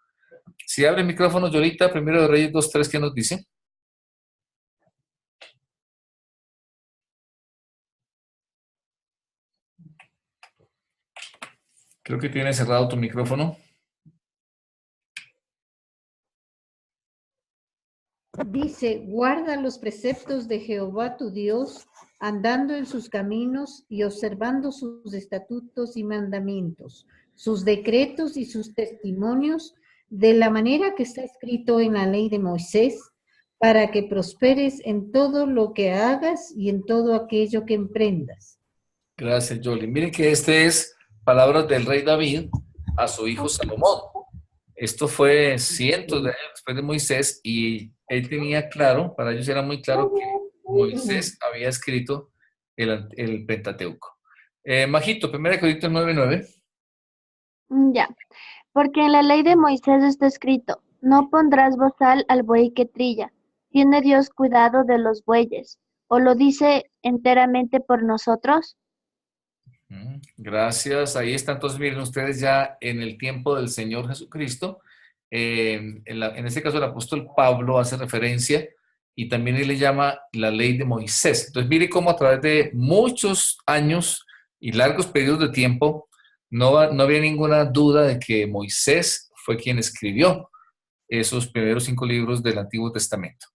Si abre el micrófono, Yolita, 1 de Reyes 2:3, ¿qué nos dice? Creo que tiene cerrado tu micrófono. Dice, guarda los preceptos de Jehová tu Dios, andando en sus caminos y observando sus estatutos y mandamientos, sus decretos y sus testimonios, de la manera que está escrito en la ley de Moisés, para que prosperes en todo lo que hagas y en todo aquello que emprendas. Gracias, Yoli. Miren que este es palabras del rey David a su hijo Salomón. Esto fue cientos de años después de Moisés y él tenía claro, para ellos era muy claro que Moisés había escrito el Pentateuco. Majito, 1 Corintios 9:9. Ya, porque en la ley de Moisés está escrito, no pondrás bozal al buey que trilla. ¿Tiene Dios cuidado de los bueyes? ¿O lo dice enteramente por nosotros? Gracias. Ahí está. Entonces, miren ustedes ya en el tiempo del Señor Jesucristo. En este caso, el apóstol Pablo hace referencia y también él le llama la ley de Moisés. Entonces, mire cómo a través de muchos años y largos periodos de tiempo no había ninguna duda de que Moisés fue quien escribió esos primeros 5 libros del Antiguo Testamento.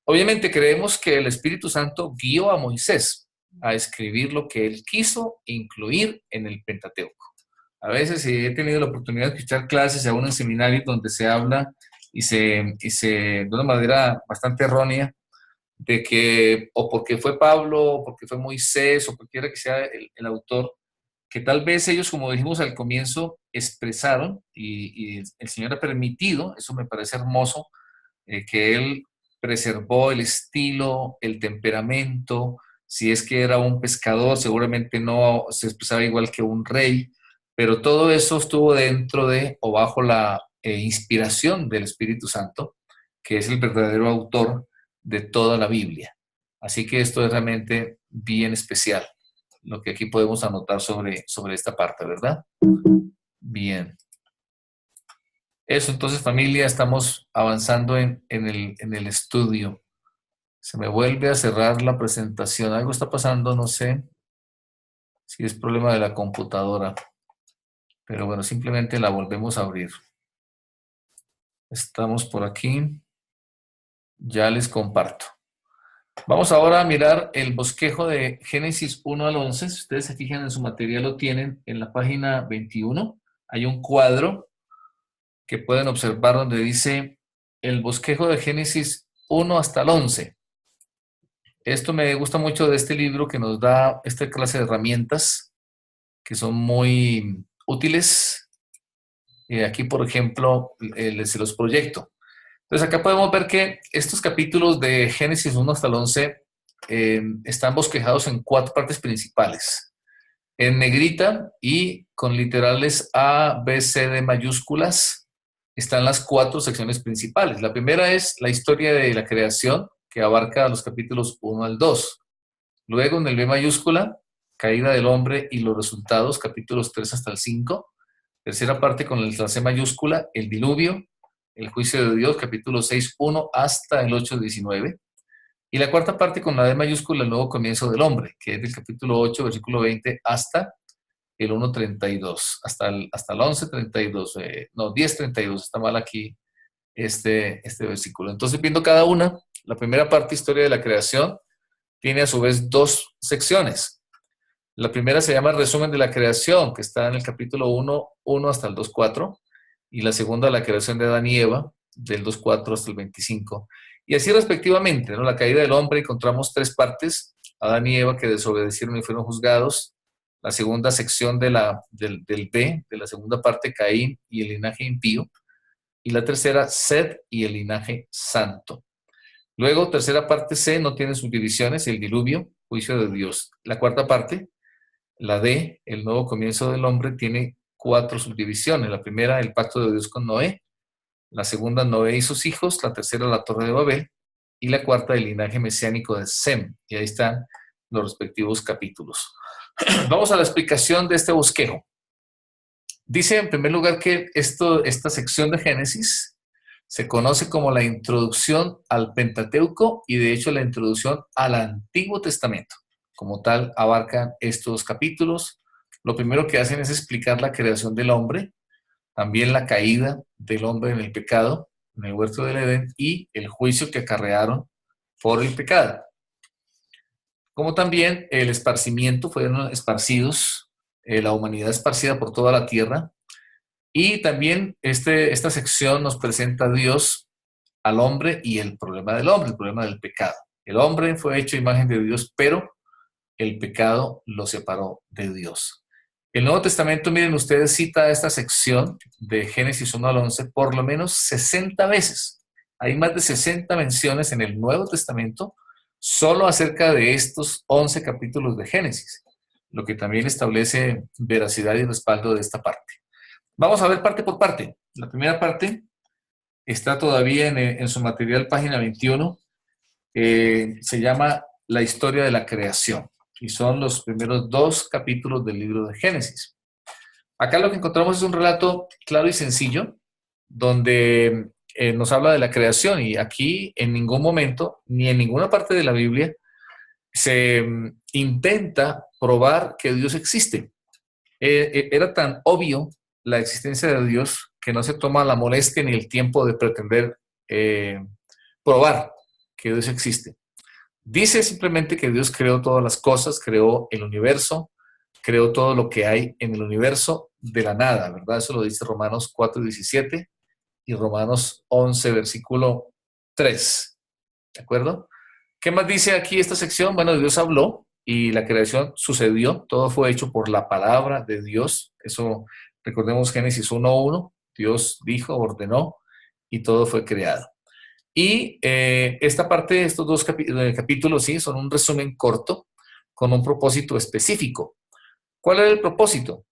Obviamente creemos que el Espíritu Santo guió a Moisés a escribir lo que él quiso incluir en el Pentateuco. A veces he tenido la oportunidad de escuchar clases aún en seminarios donde se habla y de una manera bastante errónea de que o porque fue Pablo, o porque fue Moisés, o cualquiera que sea el autor, que tal vez ellos, como dijimos al comienzo, expresaron y el Señor ha permitido, eso me parece hermoso, que Él preservó el estilo, el temperamento. Si es que era un pescador, seguramente no se expresaba igual que un rey, pero todo eso estuvo dentro de o bajo la inspiración del Espíritu Santo, que es el verdadero autor de toda la Biblia. Así que esto es realmente bien especial, lo que aquí podemos anotar sobre esta parte, ¿verdad? Bien. Eso, entonces, familia, estamos avanzando en el estudio. Se me vuelve a cerrar la presentación. Algo está pasando, no sé si es problema de la computadora. Pero bueno, simplemente la volvemos a abrir. Estamos por aquí. Ya les comparto. Vamos ahora a mirar el bosquejo de Génesis 1 al 11. Si ustedes se fijan en su material, lo tienen en la página 21. Hay un cuadro que pueden observar donde dice el bosquejo de Génesis 1 hasta el 11. Esto me gusta mucho de este libro que nos da esta clase de herramientas que son muy útiles. Aquí, por ejemplo, se los proyecto. Entonces, acá podemos ver que estos capítulos de Génesis 1 hasta el 11 están bosquejados en 4 partes principales. En negrita y con literales A, B, C, D mayúsculas están las 4 secciones principales. La primera es la historia de la creación, que abarca los capítulos 1 al 2. Luego, en el B mayúscula, caída del hombre y los resultados, capítulos 3 hasta el 5. Tercera parte con la C mayúscula, el diluvio, el juicio de Dios, capítulo 6, 1 hasta el 8, 19. Y la cuarta parte con la D mayúscula, el nuevo comienzo del hombre, que es del capítulo 8, versículo 20 hasta el 1:32, hasta el 11:32, 10:32, está mal aquí este versículo. Entonces, viendo cada una, la primera parte, historia de la creación, tiene a su vez 2 secciones. La primera se llama Resumen de la Creación, que está en el capítulo 1 hasta el 2:4, y la segunda, la creación de Adán y Eva, del 2:4 hasta el 25. Y así respectivamente, ¿no? La caída del hombre, encontramos 3 partes, Adán y Eva que desobedecieron y fueron juzgados. La segunda sección del B, de la segunda parte, Caín y el linaje impío. Y la tercera, Set y el linaje santo. Luego, tercera parte C, no tiene subdivisiones, el diluvio, juicio de Dios. La cuarta parte, la D, el nuevo comienzo del hombre, tiene 4 subdivisiones. La primera, el pacto de Dios con Noé. La segunda, Noé y sus hijos. La tercera, la torre de Babel. Y la cuarta, el linaje mesiánico de Sem. Y ahí están los respectivos capítulos. Vamos a la explicación de este bosquejo. Dice en primer lugar que esta sección de Génesis se conoce como la introducción al Pentateuco y de hecho la introducción al Antiguo Testamento. Como tal, abarcan estos capítulos. Lo primero que hacen es explicar la creación del hombre, también la caída del hombre en el pecado, en el huerto del Edén, y el juicio que acarrearon por el pecado. Como también el esparcimiento, fueron esparcidos, la humanidad esparcida por toda la tierra, Y también esta sección nos presenta a Dios, al hombre y el problema del hombre, el problema del pecado. El hombre fue hecho a imagen de Dios, pero el pecado lo separó de Dios. El Nuevo Testamento, miren ustedes, cita esta sección de Génesis 1 al 11 por lo menos 60 veces. Hay más de 60 menciones en el Nuevo Testamento solo acerca de estos 11 capítulos de Génesis, lo que también establece veracidad y respaldo de esta parte. Vamos a ver parte por parte. La primera parte está todavía en su material, página 21. Se llama La historia de la creación y son los primeros 2 capítulos del libro de Génesis. Acá lo que encontramos es un relato claro y sencillo donde nos habla de la creación, y aquí en ningún momento ni en ninguna parte de la Biblia se intenta probar que Dios existe. Era tan obvio la existencia de Dios que no se toma la molestia ni el tiempo de pretender probar que Dios existe. Dice simplemente que Dios creó todas las cosas, creó el universo, creó todo lo que hay en el universo de la nada, ¿verdad? Eso lo dice Romanos 4:17 y Romanos 11, versículo 3. ¿De acuerdo? ¿Qué más dice aquí esta sección? Bueno, Dios habló y la creación sucedió, todo fue hecho por la palabra de Dios. Eso, recordemos Génesis 1:1, Dios dijo, ordenó y todo fue creado. Y esta parte, estos 2 capítulos, sí, son un resumen corto con un propósito específico. ¿Cuál era el propósito?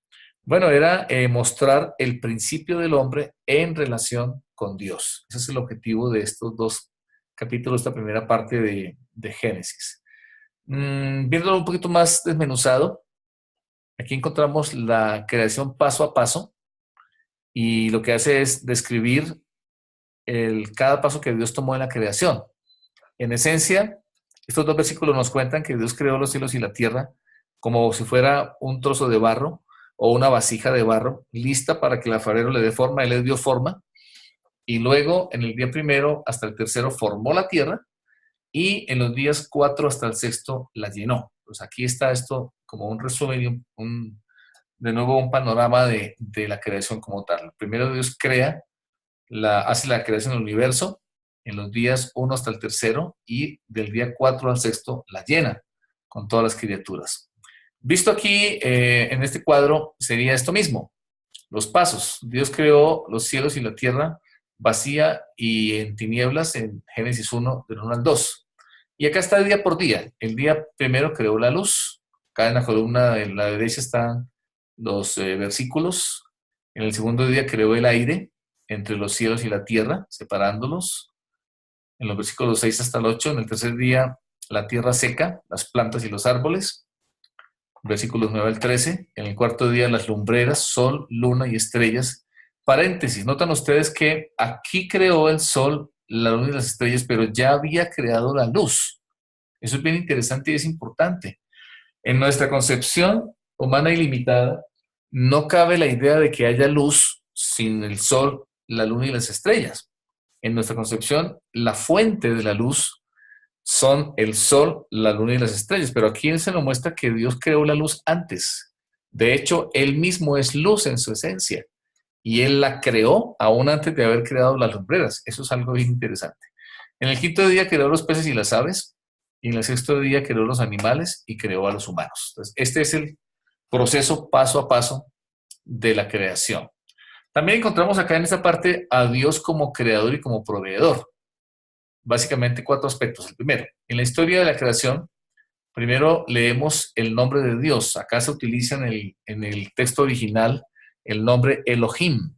Bueno, era mostrar el principio del hombre en relación con Dios. Ese es el objetivo de estos 2 capítulos, esta primera parte de Génesis. Viéndolo un poquito más desmenuzado, aquí encontramos la creación paso a paso, y lo que hace es describir cada paso que Dios tomó en la creación. En esencia, estos 2 versículos nos cuentan que Dios creó los cielos y la tierra como si fuera un trozo de barro o una vasija de barro, lista para que el alfarero le dé forma. Él le dio forma, y luego en el día primero hasta el tercero formó la tierra, y en los días 4 hasta el sexto la llenó. Pues aquí está esto como un resumen y de nuevo un panorama de la creación como tal. Primero Dios hace la creación del universo en los días 1 hasta el tercero, y del día 4 al sexto la llena con todas las criaturas. Visto aquí en este cuadro sería esto mismo, los pasos. Dios creó los cielos y la tierra vacía y en tinieblas en Génesis 1, del 1 al 2. Y acá está día por día. El día primero creó la luz. Acá en la columna de la derecha están los versículos. En el segundo día creó el aire entre los cielos y la tierra, separándolos. En los versículos 6 hasta el 8, en el tercer día, la tierra seca, las plantas y los árboles. Versículos 9 al 13. En el cuarto día, las lumbreras, sol, luna y estrellas. Paréntesis, notan ustedes que aquí creó el sol, la luna y las estrellas, pero ya había creado la luz. Eso es bien interesante y es importante. En nuestra concepción humana ilimitada, no cabe la idea de que haya luz sin el sol, la luna y las estrellas. En nuestra concepción, la fuente de la luz son el sol, la luna y las estrellas, pero aquí se nos muestra que Dios creó la luz antes. De hecho, Él mismo es luz en su esencia, y Él la creó aún antes de haber creado las lumbreras. Eso es algo bien interesante. En el quinto día creó los peces y las aves, y en el sexto día creó los animales y creó a los humanos. Entonces, este es el proceso paso a paso de la creación. También encontramos acá en esta parte a Dios como creador y como proveedor. Básicamente 4 aspectos. El primero, en la historia de la creación, primero leemos el nombre de Dios. Acá se utiliza en el texto original el nombre Elohim,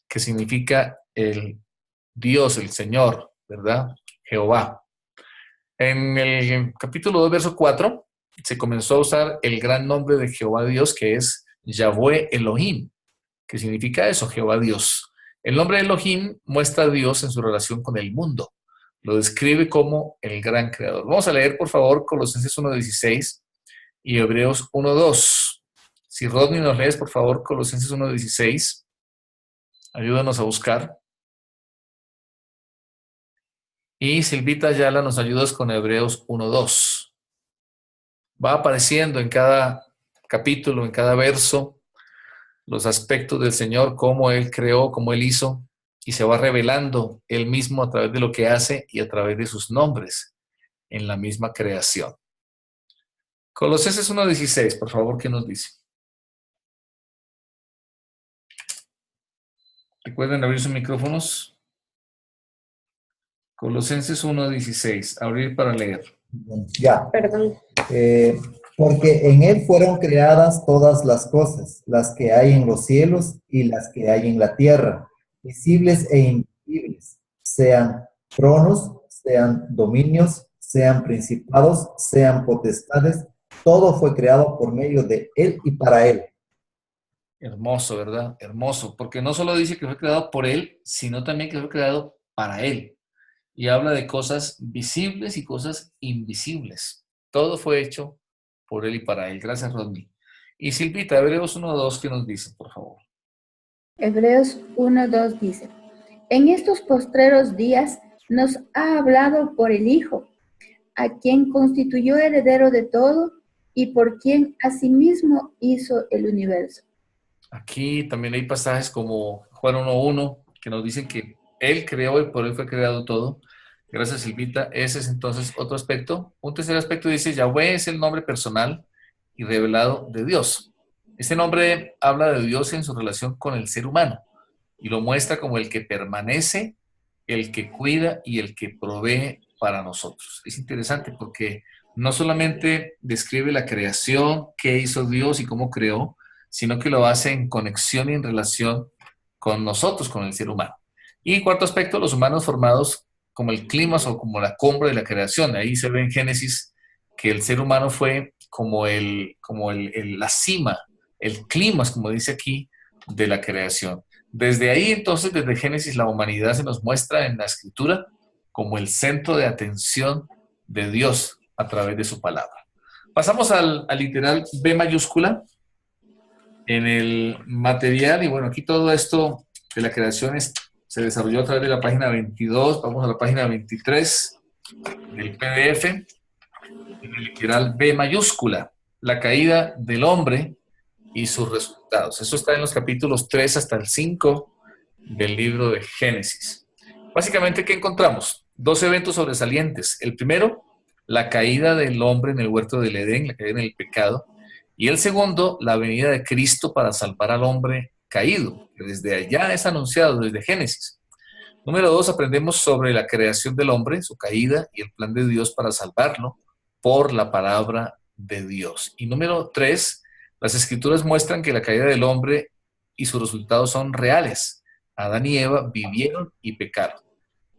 que significa el Dios, el Señor, ¿verdad? Jehová. En el capítulo 2, verso 4, se comenzó a usar el gran nombre de Jehová Dios, que es Yahweh Elohim, que significa eso, Jehová Dios. El nombre Elohim muestra a Dios en su relación con el mundo. Lo describe como el gran creador. Vamos a leer, por favor, Colosenses 1:16 y Hebreos 1:2. Si Rodney nos lees, por favor, Colosenses 1:16. Ayúdanos a buscar. Y Silvita Ayala nos ayudas con Hebreos 1:2. Va apareciendo en cada capítulo, en cada verso, los aspectos del Señor, cómo Él creó, cómo Él hizo, y se va revelando Él mismo a través de lo que hace y a través de sus nombres en la misma creación. Colosenses 1:16, por favor, ¿qué nos dice? Recuerden abrir sus micrófonos. Colosenses 1:16, abrir para leer. Ya. Perdón. Porque en Él fueron creadas todas las cosas, las que hay en los cielos y las que hay en la tierra, visibles e invisibles, sean tronos, sean dominios, sean principados, sean potestades, todo fue creado por medio de Él y para Él. Hermoso, ¿verdad? Hermoso, porque no solo dice que fue creado por Él, sino también que fue creado para Él. Y habla de cosas visibles y cosas invisibles. Todo fue hecho por Él y para Él. Gracias, Rodney. Y Silvita, Hebreos 1:2, ¿qué nos dice, por favor? Hebreos 1:2 dice, en estos postreros días nos ha hablado por el Hijo, a quien constituyó heredero de todo y por quien asimismo hizo el universo. Aquí también hay pasajes como Juan 1:1 que nos dicen que Él creó y por Él fue creado todo. Gracias, Silvita. Ese es entonces otro aspecto. Un tercer aspecto dice, Yahweh es el nombre personal y revelado de Dios. Este nombre habla de Dios en su relación con el ser humano y lo muestra como el que permanece, el que cuida y el que provee para nosotros. Es interesante porque no solamente describe la creación, qué hizo Dios y cómo creó, sino que lo hace en conexión y en relación con nosotros, con el ser humano. Y cuarto aspecto, los humanos formados como el clima o como la cumbre de la creación. Ahí se ve en Génesis que el ser humano fue como la cima, el clima, como dice aquí, de la creación. Desde ahí, entonces, desde Génesis, la humanidad se nos muestra en la Escritura como el centro de atención de Dios a través de su palabra. Pasamos al literal B mayúscula en el material, y bueno, aquí todo esto de la creación se desarrolló a través de la página 22, vamos a la página 23 del PDF, en el literal B mayúscula, la caída del hombre y sus resultados. Eso está en los capítulos 3 hasta el 5 del libro de Génesis. Básicamente, ¿qué encontramos? Dos eventos sobresalientes. El primero, la caída del hombre en el huerto del Edén, la caída en el pecado. Y el segundo, la venida de Cristo para salvar al hombre caído, que desde allá es anunciado, desde Génesis. Número 2, aprendemos sobre la creación del hombre, su caída y el plan de Dios para salvarlo por la palabra de Dios. Y número 3, las Escrituras muestran que la caída del hombre y sus resultados son reales. Adán y Eva vivieron y pecaron.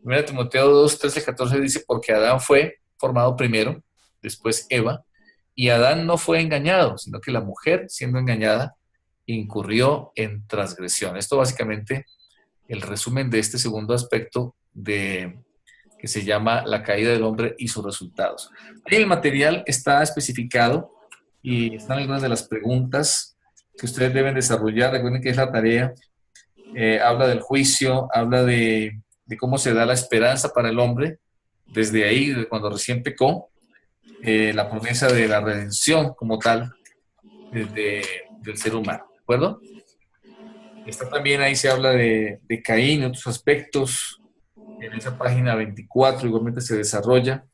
1 Timoteo 2, 13, 14 dice, porque Adán fue formado primero, después Eva, y Adán no fue engañado, sino que la mujer, siendo engañada, incurrió en transgresión. Esto básicamente el resumen de este segundo aspecto que se llama la caída del hombre y sus resultados. Ahí el material está especificado y están algunas de las preguntas que ustedes deben desarrollar. Recuerden que es la tarea. Habla del juicio, habla de cómo se da la esperanza para el hombre desde ahí, desde cuando recién pecó, la promesa de la redención como tal del ser humano, ¿de acuerdo? Está también ahí se habla de Caín y otros aspectos. En esa página 24 igualmente se desarrolla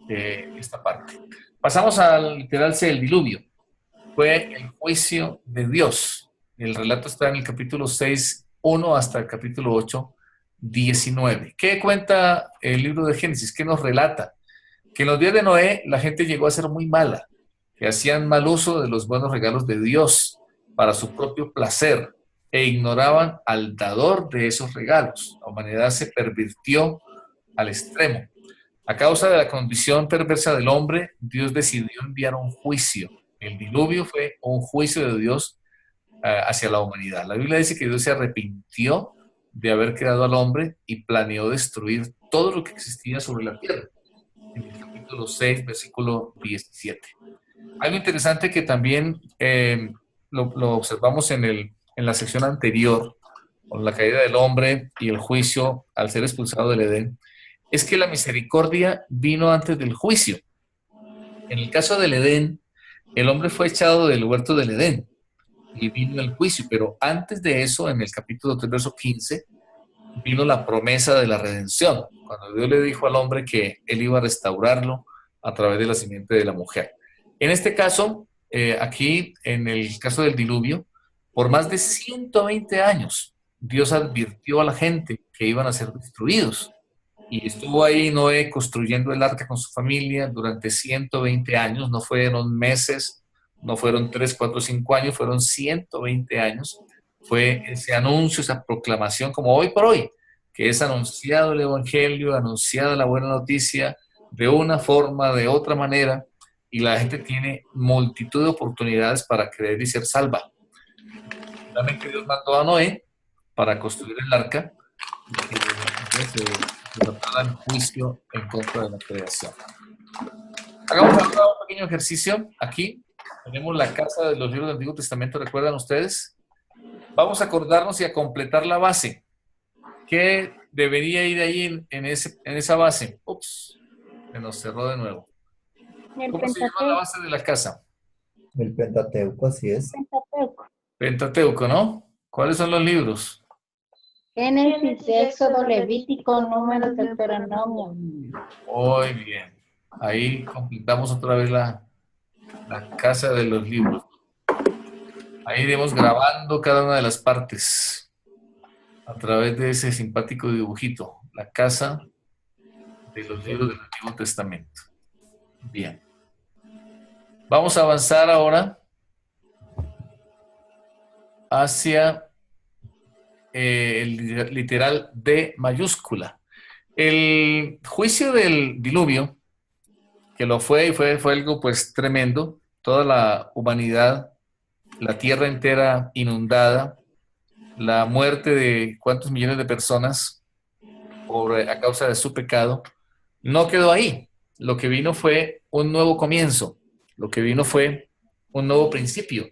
esta parte. Pasamos al literal C, el diluvio. Fue el juicio de Dios. El relato está en el capítulo 6, 1 hasta el capítulo 8, 19. ¿Qué cuenta el libro de Génesis? ¿Qué nos relata? Que en los días de Noé la gente llegó a ser muy mala, que hacían mal uso de los buenos regalos de Dios para su propio placer e ignoraban al dador de esos regalos. La humanidad se pervirtió al extremo. A causa de la condición perversa del hombre, Dios decidió enviar un juicio. El diluvio fue un juicio de Dios hacia la humanidad. La Biblia dice que Dios se arrepintió de haber creado al hombre y planeó destruir todo lo que existía sobre la tierra. En el capítulo 6, versículo 17. Algo interesante que también lo observamos en la sección anterior, con la caída del hombre y el juicio al ser expulsado del Edén, es que la misericordia vino antes del juicio. En el caso del Edén, el hombre fue echado del huerto del Edén. y vino el juicio, pero antes de eso, en el capítulo 3, verso 15, vino la promesa de la redención, cuando Dios le dijo al hombre que él iba a restaurarlo a través de la simiente de la mujer. En este caso, aquí, en el caso del diluvio, por más de 120 años, Dios advirtió a la gente que iban a ser destruidos. Y estuvo ahí Noé construyendo el arca con su familia durante 120 años, no fueron meses, no fueron 3, 4, 5 años, fueron 120 años. Fue ese anuncio, esa proclamación, como hoy por hoy, que es anunciado el Evangelio, anunciada la buena noticia, de una forma, de otra manera, y la gente tiene multitud de oportunidades para creer y ser salva. Realmente Dios mandó a Noé para construir el arca y que se tratara el juicio en contra de la creación. Hagamos ahora un pequeño ejercicio. Aquí tenemos la casa de los libros del Antiguo Testamento, ¿recuerdan ustedes? Vamos a acordarnos y a completar la base. ¿Qué debería ir ahí en esa base? Ups, se nos cerró de nuevo. ¿Cómo se llama la base de la casa? El Pentateuco, así es. Pentateuco, ¿no? ¿Cuáles son los libros? Génesis, Éxodo, Levítico, Números, Deuteronomio. Muy bien. Ahí completamos otra vez la casa de los libros. Ahí iremos grabando cada una de las partes a través de ese simpático dibujito. La casa de los libros del Antiguo Testamento. Bien. Vamos a avanzar ahora hacia el literal D mayúscula. El juicio del diluvio, que lo fue y fue algo pues tremendo, toda la humanidad, la tierra entera inundada, la muerte de cuántos millones de personas a causa de su pecado, no quedó ahí. Lo que vino fue un nuevo comienzo, lo que vino fue un nuevo principio.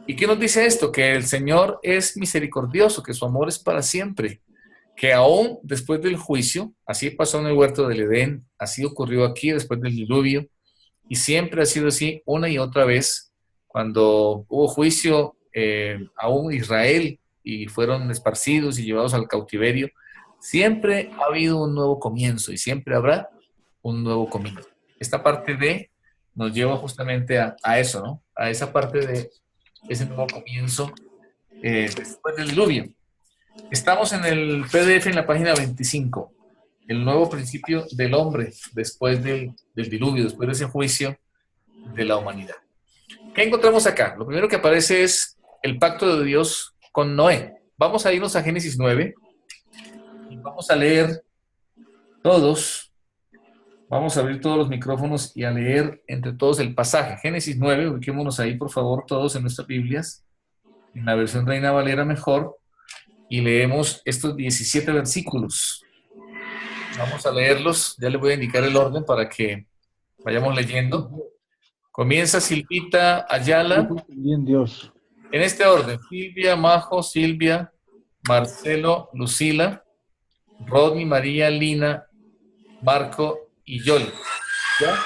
¿Y qué nos dice esto? Que el Señor es misericordioso, que su amor es para siempre, que aún después del juicio, así pasó en el huerto del Edén, así ocurrió aquí después del diluvio, y siempre ha sido así una y otra vez, cuando hubo juicio aún Israel y fueron esparcidos y llevados al cautiverio, siempre ha habido un nuevo comienzo y siempre habrá un nuevo comienzo. Esta parte D nos lleva justamente a eso, ¿no? A esa parte de ese nuevo comienzo después del diluvio. Estamos en el PDF en la página 25, el nuevo principio del hombre después del diluvio, después de ese juicio de la humanidad. ¿Qué encontramos acá? Lo primero que aparece es el pacto de Dios con Noé. Vamos a irnos a Génesis 9 y vamos a leer todos. Vamos a abrir todos los micrófonos y a leer entre todos el pasaje. Génesis 9, ubiquémonos ahí, por favor, todos en nuestras Biblias, en la versión Reina Valera mejor, y leemos estos 17 versículos. Vamos a leerlos, ya les voy a indicar el orden para que vayamos leyendo. Comienza Silvita Ayala. Bien, Dios. En este orden, Silvia, Majo, Silvia, Marcelo, Lucila, Rodney, María, Lina, Marco y Yoli. ¿Ya?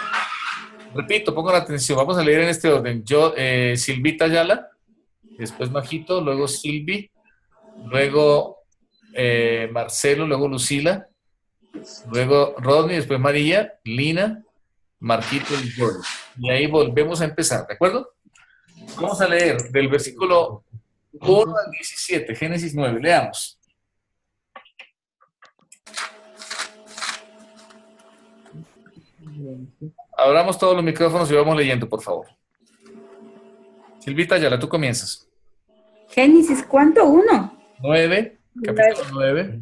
Repito, pongan atención, vamos a leer en este orden. Yo, Silvita Ayala, después Majito, luego Silvi, luego Marcelo, luego Lucila, luego Rodney, después María, Lina, Marquito y Yoli. Y ahí volvemos a empezar, ¿de acuerdo? Vamos a leer del versículo 1 al 17, Génesis 9, leamos. Abramos todos los micrófonos y vamos leyendo, por favor. Silvita Ayala, tú comienzas. Génesis, ¿cuánto? 1. 9, capítulo 9,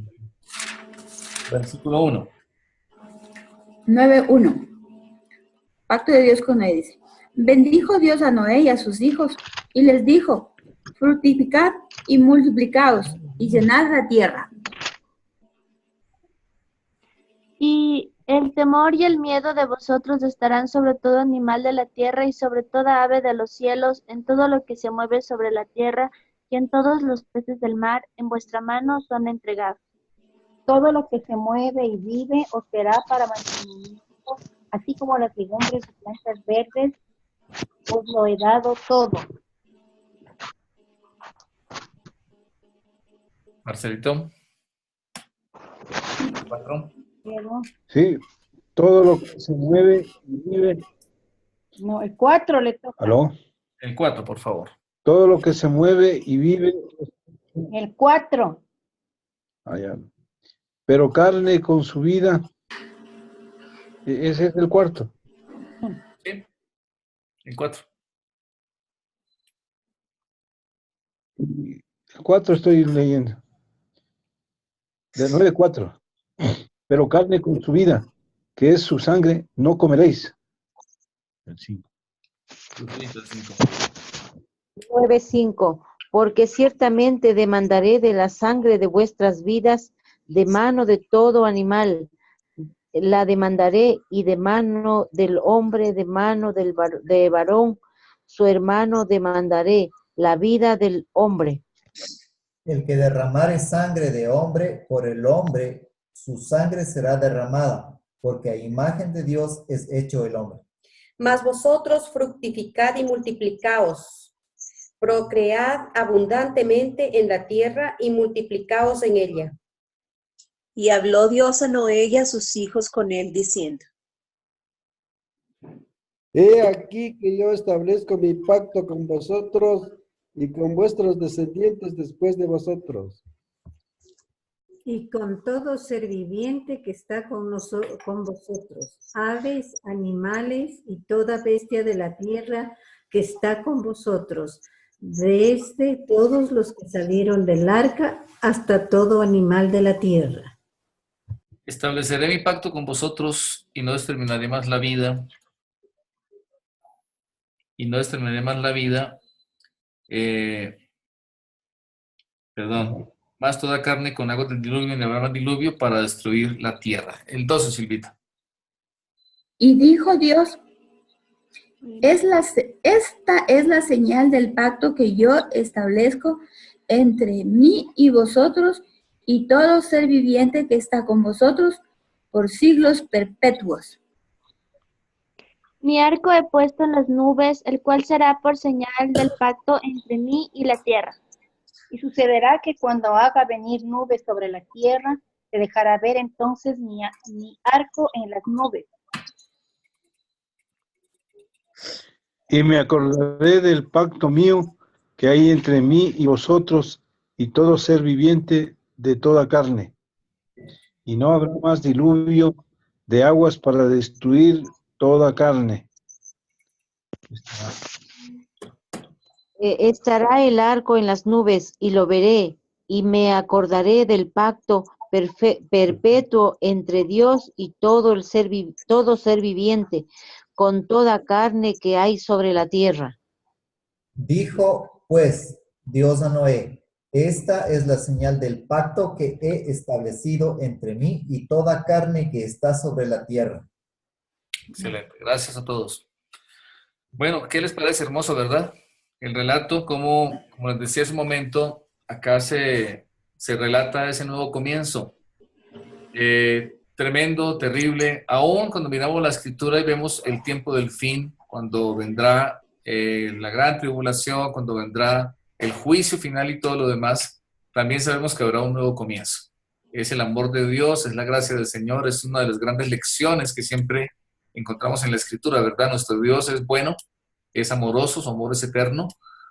versículo 1. 9:1. Pacto de Dios con Noé dice: bendijo Dios a Noé y a sus hijos, y les dijo: fructificad y multiplicaos, y llenad la tierra. Y el temor y el miedo de vosotros estarán sobre todo animal de la tierra y sobre toda ave de los cielos, en todo lo que se mueve sobre la tierra, y en todos los peces del mar, en vuestra mano son entregados. Todo lo que se mueve y vive os será para mantenimiento, así como las legumbres y plantas verdes, os lo he dado todo. Marcelito. 4. Sí, todo lo que se mueve y vive. No, el 4 le toca. ¿Aló? El 4, por favor. Todo lo que se mueve y vive. El 4. Allá. Pero carne con su vida. Ese es el cuarto. Sí. El 4. El 4 estoy leyendo. De 9:4. Pero carne con su vida, que es su sangre, no comeréis. El 5. 9:5. Porque ciertamente demandaré de la sangre de vuestras vidas, de mano de todo animal, la demandaré, y de mano del hombre, de mano de varón, su hermano demandaré, la vida del hombre. El que derramare sangre de hombre, por el hombre, su sangre será derramada, porque a imagen de Dios es hecho el hombre. Mas vosotros fructificad y multiplicaos, procread abundantemente en la tierra y multiplicaos en ella. Y habló Dios a Noé y a sus hijos con él, diciendo: He aquí que yo establezco mi pacto con vosotros y con vuestros descendientes después de vosotros. Y con todo ser viviente que está con vosotros, aves, animales y toda bestia de la tierra que está con vosotros, desde todos los que salieron del arca hasta todo animal de la tierra. Estableceré mi pacto con vosotros y no exterminaré más la vida. Y no exterminaré más la vida. Más toda carne con agua del diluvio, y habrá más diluvio para destruir la tierra. El 12, Silvita. Y dijo Dios, esta es la señal del pacto que yo establezco entre mí y vosotros y todo ser viviente que está con vosotros por siglos perpetuos. Mi arco he puesto en las nubes, el cual será por señal del pacto entre mí y la tierra. Y sucederá que cuando haga venir nubes sobre la tierra, se dejará ver entonces mi arco en las nubes. Y me acordaré del pacto mío que hay entre mí y vosotros y todo ser viviente de toda carne. Y no habrá más diluvio de aguas para destruir toda carne. Estará el arco en las nubes, y lo veré, y me acordaré del pacto perpetuo entre Dios y todo ser viviente, con toda carne que hay sobre la tierra. Dijo, pues, Dios a Noé: esta es la señal del pacto que he establecido entre mí y toda carne que está sobre la tierra. Excelente. Gracias a todos. Bueno, ¿qué les parece? Hermoso, ¿verdad? El relato, como les decía hace un momento, acá se relata ese nuevo comienzo. Tremendo, terrible. Aún cuando miramos la escritura y vemos el tiempo del fin, cuando vendrá la gran tribulación, cuando vendrá el juicio final y todo lo demás, también sabemos que habrá un nuevo comienzo. Es el amor de Dios, es la gracia del Señor, es una de las grandes lecciones que siempre encontramos en la escritura, ¿verdad? Nuestro Dios es bueno, es amoroso, su amor es eterno,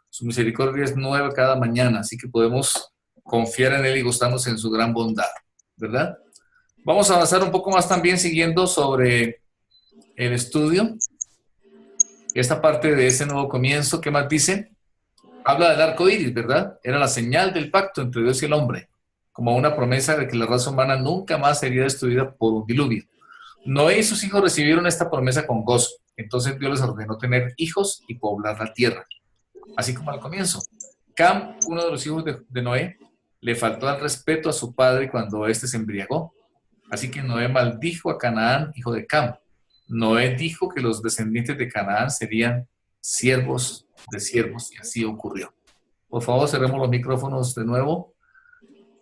su misericordia es nueva cada mañana, así que podemos confiar en Él y gozarnos en su gran bondad, ¿verdad? Vamos a avanzar un poco más también siguiendo sobre el estudio. Esta parte de ese nuevo comienzo, ¿qué más dice? Habla del arco iris, ¿verdad? Era la señal del pacto entre Dios y el hombre, como una promesa de que la raza humana nunca más sería destruida por un diluvio. Noé y sus hijos recibieron esta promesa con gozo. Entonces Dios les ordenó tener hijos y poblar la tierra. Así como al comienzo. Cam, uno de los hijos de Noé, le faltó al respeto a su padre cuando éste se embriagó. Así que Noé maldijo a Canaán, hijo de Cam. Noé dijo que los descendientes de Canaán serían siervos de siervos, y así ocurrió. Por favor, cerremos los micrófonos de nuevo.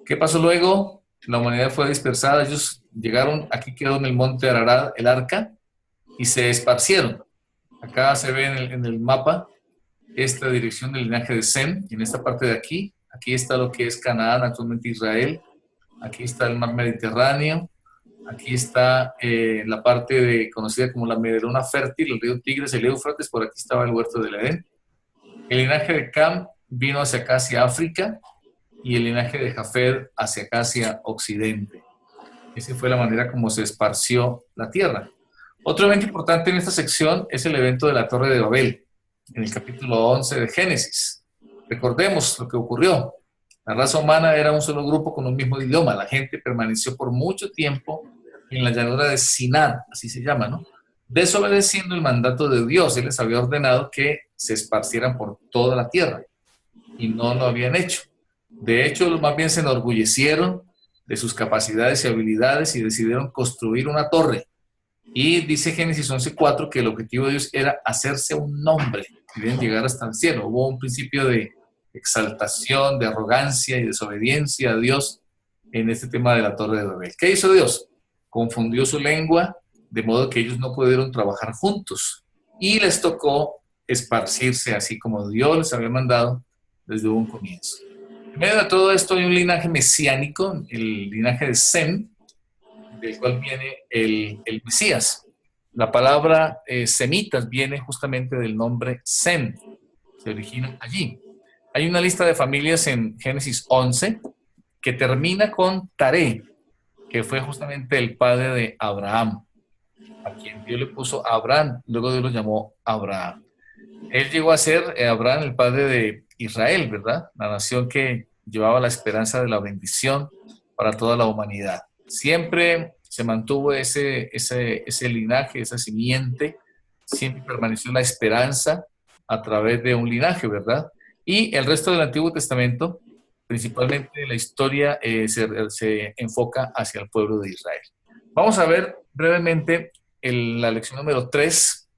¿Qué pasó luego? La humanidad fue dispersada. Ellos llegaron, aquí quedó en el monte Ararat el arca, y se esparcieron. Acá se ve en el mapa esta dirección del linaje de Sem, y en esta parte de aquí aquí está lo que es Canaán, actualmente Israel, aquí está el mar Mediterráneo, aquí está la parte conocida como la Medelona fértil, el río Tigres, el Éufrates, por aquí estaba el huerto del Edén. El linaje de Cam vino hacia acá, hacia África, y el linaje de Jafet hacia acá, hacia Occidente. Esa fue la manera como se esparció la tierra. Otro evento importante en esta sección es el evento de la Torre de Babel, en el capítulo 11 de Génesis. Recordemos lo que ocurrió. La raza humana era un solo grupo con un mismo idioma. La gente permaneció por mucho tiempo en la llanura de Sinar, así se llama, ¿no? Desobedeciendo el mandato de Dios. Él les había ordenado que se esparcieran por toda la tierra y no lo habían hecho. De hecho, más bien se enorgullecieron de sus capacidades y habilidades y decidieron construir una torre. Y dice Génesis 11:4 que el objetivo de Dios era hacerse un nombre, querían llegar hasta el cielo. Hubo un principio de exaltación, de arrogancia y desobediencia a Dios en este tema de la Torre de Babel. ¿Qué hizo Dios? Confundió su lengua, de modo que ellos no pudieron trabajar juntos. Y les tocó esparcirse así como Dios les había mandado desde un comienzo. En medio de todo esto hay un linaje mesiánico, el linaje de Sem, del cual viene el Mesías. La palabra semitas viene justamente del nombre Sem, se origina allí. Hay una lista de familias en Génesis 11 que termina con Taré, que fue justamente el padre de Abraham, a quien Dios le puso Abraham, luego Dios lo llamó Abraham. Él llegó a ser Abraham el padre de Israel, ¿verdad? La nación que llevaba la esperanza de la bendición para toda la humanidad. Siempre se mantuvo ese linaje, esa simiente, siempre permaneció la esperanza a través de un linaje, ¿verdad? Y el resto del Antiguo Testamento, principalmente la historia, se enfoca hacia el pueblo de Israel. Vamos a ver brevemente la lección número 3,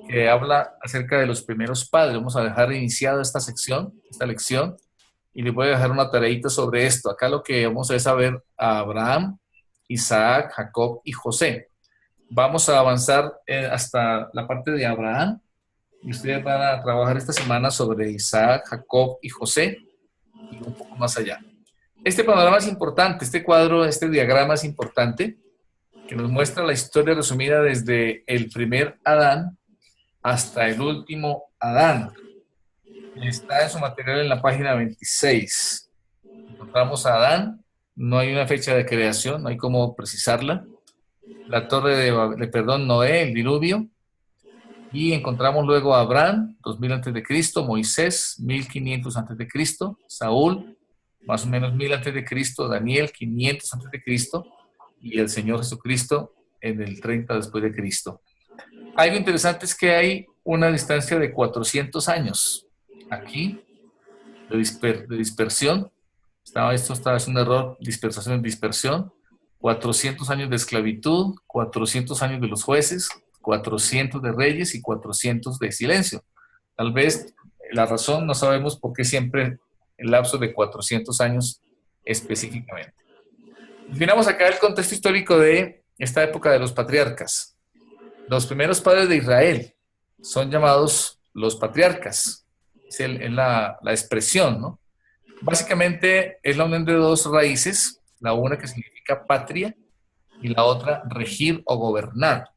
que habla acerca de los primeros padres. Vamos a dejar iniciada esta lección, y les voy a dejar una tareita sobre esto. Acá lo que vamos a es saber a Abraham, Isaac, Jacob y José. Vamos a avanzar hasta la parte de Abraham, y ustedes van a trabajar esta semana sobre Isaac, Jacob y José, y un poco más allá. Este panorama es importante, este cuadro, este diagrama es importante, que nos muestra la historia resumida desde el primer Adán hasta el último Adán. Está en su material en la página 26. Encontramos a Adán, no hay una fecha de creación, no hay cómo precisarla. La torre de Noé, el diluvio. Y encontramos luego a Abraham, 2000 a.C., Moisés, 1500 a.C., Saúl, más o menos 1000 a.C., Daniel, 500 a.C., y el Señor Jesucristo en el 30 después de Cristo. Algo interesante es que hay una distancia de 400 años aquí de dispersión. Esto es un error, dispersión. 400 años de esclavitud, 400 años de los jueces, 400 de reyes y 400 de silencio. Tal vez la razón no sabemos por qué siempre el lapso de 400 años específicamente. Definamos acá el contexto histórico de esta época de los patriarcas. Los primeros padres de Israel son llamados los patriarcas. Es la expresión, ¿no? Básicamente es la unión de dos raíces, la una que significa patria y la otra regir o gobernar.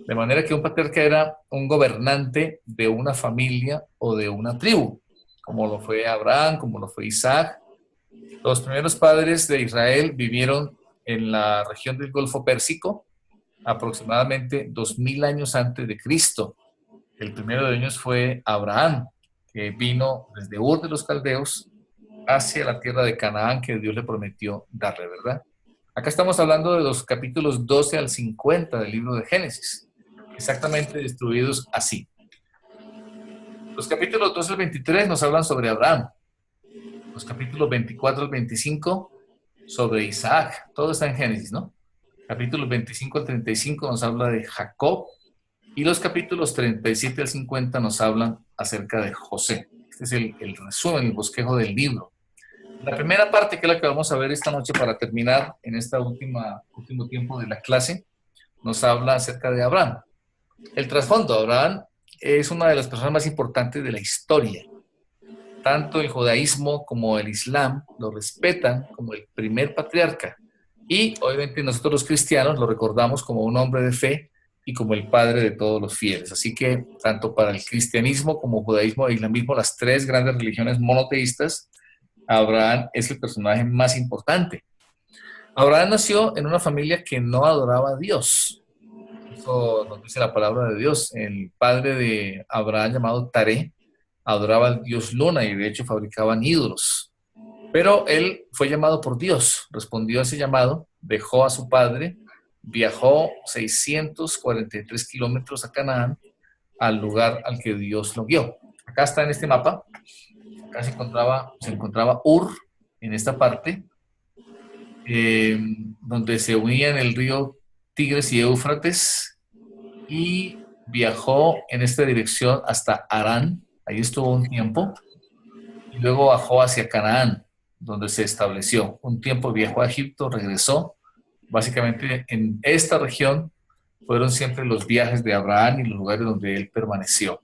De manera que un patriarca era un gobernante de una familia o de una tribu, como lo fue Abraham, como lo fue Isaac. Los primeros padres de Israel vivieron en la región del Golfo Pérsico aproximadamente 2000 años antes de Cristo. El primero de ellos fue Abraham, que vino desde Ur de los Caldeos hacia la tierra de Canaán que Dios le prometió darle, ¿verdad? Acá estamos hablando de los capítulos 12 al 50 del libro de Génesis, exactamente distribuidos así. Los capítulos 12 al 23 nos hablan sobre Abraham. Los capítulos 24 al 25 sobre Isaac. Todo está en Génesis, ¿no? Capítulos 25 al 35 nos habla de Jacob. Y los capítulos 37 al 50 nos hablan acerca de José. Este es el resumen, el bosquejo del libro. La primera parte, que es la que vamos a ver esta noche para terminar en este último tiempo de la clase, nos habla acerca de Abraham. El trasfondo: Abraham es una de las personas más importantes de la historia. tanto el judaísmo como el islam lo respetan como el primer patriarca. Y obviamente nosotros los cristianos lo recordamos como un hombre de fe y como el padre de todos los fieles. Así que tanto para el cristianismo como judaísmo e islamismo, las tres grandes religiones monoteístas, Abraham es el personaje más importante. Abraham nació en una familia que no adoraba a Dios. Eso nos dice la palabra de Dios. El padre de Abraham, llamado Taré, adoraba al dios Luna y de hecho fabricaban ídolos. Pero él fue llamado por Dios, respondió a ese llamado, dejó a su padre, viajó 643 kilómetros a Canaán, al lugar al que Dios lo guió. Acá está en este mapa, acá se encontraba Ur, en esta parte, donde se unían el río Tigres y Éufrates, y viajó en esta dirección hasta Harán, ahí estuvo un tiempo, y luego bajó hacia Canaán, donde se estableció. Un tiempo viajó a Egipto, regresó. Básicamente en esta región fueron siempre los viajes de Abraham y los lugares donde él permaneció.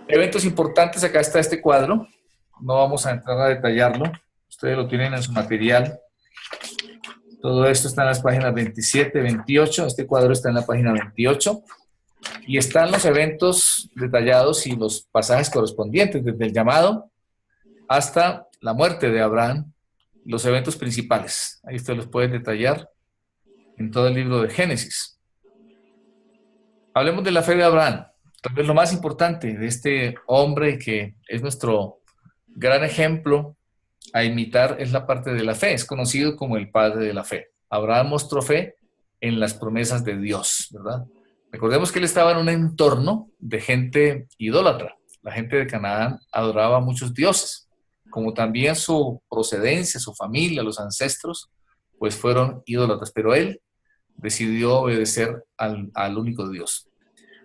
Eventos importantes, acá está este cuadro. No vamos a entrar a detallarlo. Ustedes lo tienen en su material. Todo esto está en las páginas 27, 28. Este cuadro está en la página 28. Y están los eventos detallados y los pasajes correspondientes, desde el llamado hasta la muerte de Abraham, los eventos principales. Ahí ustedes los pueden detallar en todo el libro de Génesis. Hablemos de la fe de Abraham. Tal vez lo más importante de este hombre que es nuestro gran ejemplo a imitar es la parte de la fe. Es conocido como el padre de la fe. Abraham mostró fe en las promesas de Dios, ¿verdad? Recordemos que él estaba en un entorno de gente idólatra. La gente de Canaán adoraba a muchos dioses, como también su procedencia, su familia, los ancestros, pues fueron idólatras. Pero él decidió obedecer al único Dios.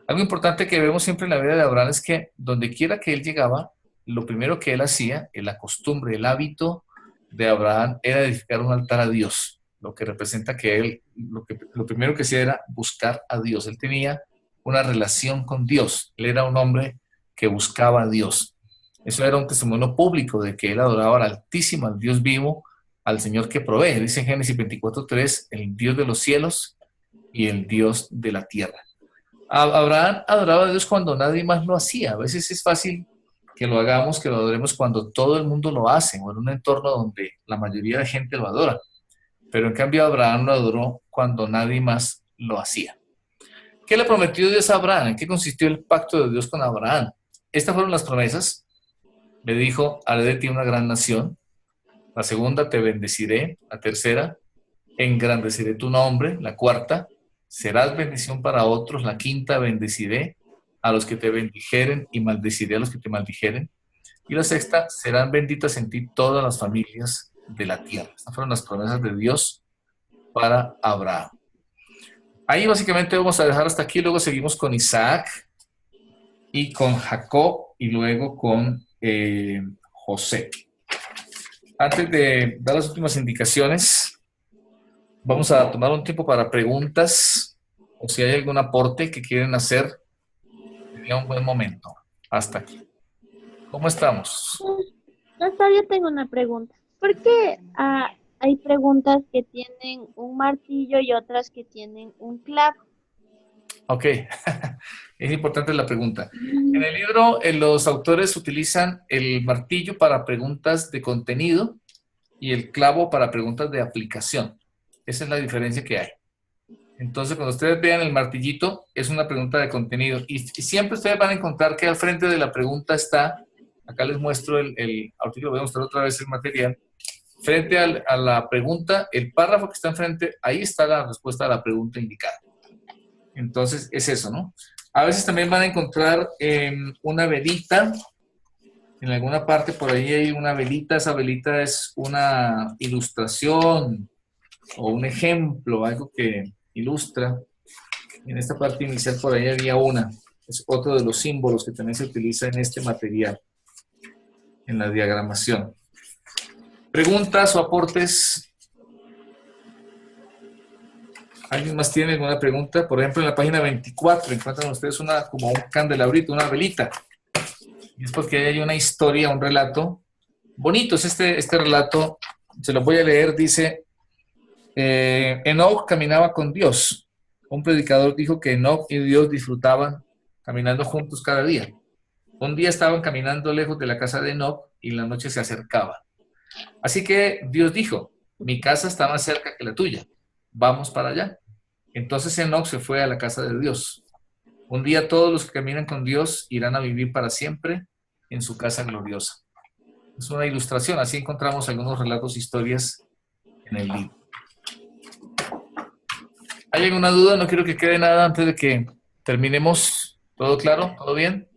Algo importante que vemos siempre en la vida de Abraham es que donde quiera que él llegaba, lo primero que él hacía, la costumbre, el hábito de Abraham era edificar un altar a Dios, lo que representa que él, lo primero que hacía era buscar a Dios. Él tenía una relación con Dios, él era un hombre que buscaba a Dios. Eso era un testimonio público de que él adoraba al Altísimo, al Dios vivo, al Señor que provee. Dice en Génesis 24:3, el Dios de los cielos y el Dios de la tierra. Abraham adoraba a Dios cuando nadie más lo hacía. A veces es fácil que lo hagamos, que lo adoremos cuando todo el mundo lo hace, o en un entorno donde la mayoría de gente lo adora. Pero en cambio Abraham lo adoró cuando nadie más lo hacía. ¿Qué le prometió Dios a Abraham? ¿En qué consistió el pacto de Dios con Abraham? Estas fueron las promesas. Le dijo, haré de ti una gran nación. La segunda, te bendeciré. La tercera, engrandeceré tu nombre. La cuarta, serás bendición para otros. La quinta, bendeciré a los que te bendijeren y maldeciré a los que te maldijeren. Y la sexta, serán benditas en ti todas las familias de la tierra. Estas fueron las promesas de Dios para Abraham. Ahí básicamente vamos a dejar hasta aquí. Luego seguimos con Isaac y con Jacob y luego con José. Antes de dar las últimas indicaciones, vamos a tomar un tiempo para preguntas o si hay algún aporte que quieren hacer, sería un buen momento. Hasta aquí. ¿Cómo estamos? Doctor, yo tengo una pregunta. ¿Por qué hay preguntas que tienen un martillo y otras que tienen un clavo? Ok, es importante la pregunta. En el libro, los autores utilizan el martillo para preguntas de contenido y el clavo para preguntas de aplicación. Esa es la diferencia que hay. Entonces, cuando ustedes vean el martillito, es una pregunta de contenido. Y siempre ustedes van a encontrar que al frente de la pregunta está, acá les muestro ahorita les voy a mostrar otra vez el material. Frente a la pregunta, el párrafo que está enfrente, ahí está la respuesta a la pregunta indicada. Entonces, es eso, ¿no? A veces también van a encontrar una velita. En alguna parte por ahí hay una velita. Esa velita es una ilustración o un ejemplo, algo que ilustra. En esta parte inicial por ahí había una. Es otro de los símbolos que también se utiliza en este material, en la diagramación. ¿Preguntas o aportes? ¿Alguien más tiene alguna pregunta? Por ejemplo, en la página 24 encuentran ustedes como un candelabrito, una velita. Y es porque hay una historia, un relato bonito. Es este relato, se lo voy a leer, dice, Enoc caminaba con Dios. Un predicador dijo que Enoc y Dios disfrutaban caminando juntos cada día. Un día estaban caminando lejos de la casa de Enoc y la noche se acercaba. Así que Dios dijo, mi casa está más cerca que la tuya, vamos para allá. Entonces Enoc se fue a la casa de Dios. Un día todos los que caminan con Dios irán a vivir para siempre en su casa gloriosa. Es una ilustración, así encontramos algunos relatos, historias en el libro. ¿Hay alguna duda? No quiero que quede nada antes de que terminemos. ¿Todo claro? ¿Todo bien?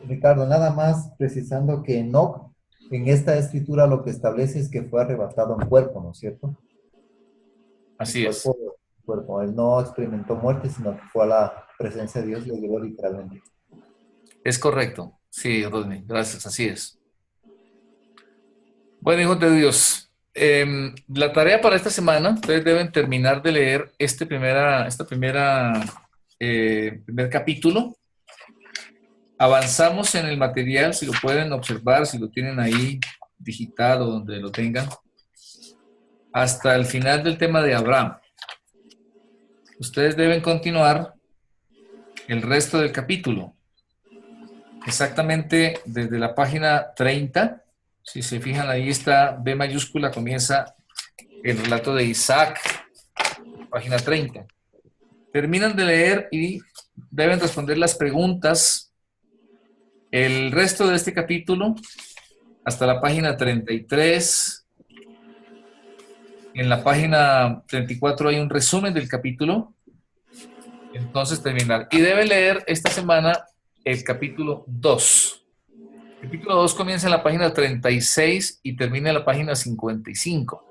Ricardo, nada más precisando que Enoc, en esta escritura lo que establece es que fue arrebatado en cuerpo, ¿no es cierto? Así es. Cuerpo. Él no experimentó muerte, sino que fue a la presencia de Dios y lo llevó literalmente. Es correcto. Sí, Rodney, gracias, así es. Bueno, hijos de Dios, la tarea para esta semana, ustedes deben terminar de leer primer capítulo. Avanzamos en el material, si lo pueden observar, si lo tienen ahí digitado, donde lo tengan, hasta el final del tema de Abraham. Ustedes deben continuar el resto del capítulo. Exactamente desde la página 30, si se fijan ahí está B mayúscula, comienza el relato de Isaac, página 30. Terminan de leer y deben responder las preguntas. El resto de este capítulo, hasta la página 33. En la página 34 hay un resumen del capítulo. Entonces terminar. Y deben leer esta semana el capítulo 2. El capítulo 2 comienza en la página 36 y termina en la página 55.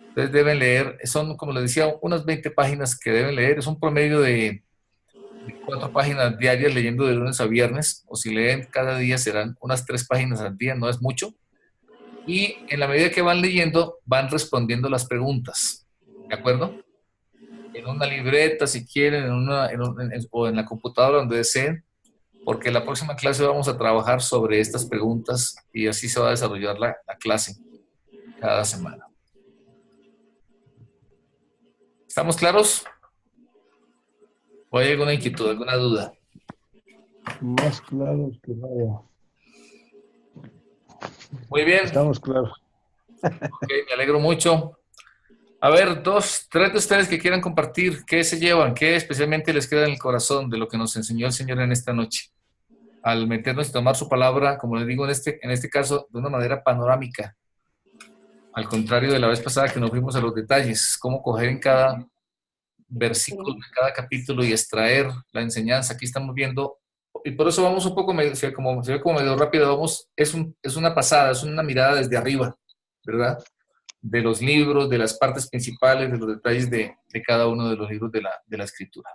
Ustedes deben leer, son, como les decía, unas 20 páginas que deben leer. Es un promedio de 4 páginas diarias leyendo de lunes a viernes, o si leen cada día serán unas 3 páginas al día, no es mucho. Y en la medida que van leyendo, van respondiendo las preguntas, ¿de acuerdo? En una libreta, si quieren, o en la computadora, donde deseen, porque en la próxima clase vamos a trabajar sobre estas preguntas y así se va a desarrollar la clase cada semana. ¿Estamos claros? ¿O hay alguna inquietud, alguna duda? Más claros que nada. Muy bien. Estamos claros. Ok, me alegro mucho. A ver, 2, 3 de ustedes que quieran compartir, ¿qué se llevan? ¿Qué especialmente les queda en el corazón de lo que nos enseñó el Señor en esta noche? Al meternos y tomar su palabra, como les digo, en este caso, de una manera panorámica. Al contrario de la vez pasada que nos fuimos a los detalles, cómo coger en cada versículo de cada capítulo y extraer la enseñanza. Aquí estamos viendo, y por eso vamos un poco, se ve como medio rápido, es una pasada, es una mirada desde arriba, ¿verdad? De los libros, de las partes principales, de los detalles de cada uno de los libros de la Escritura.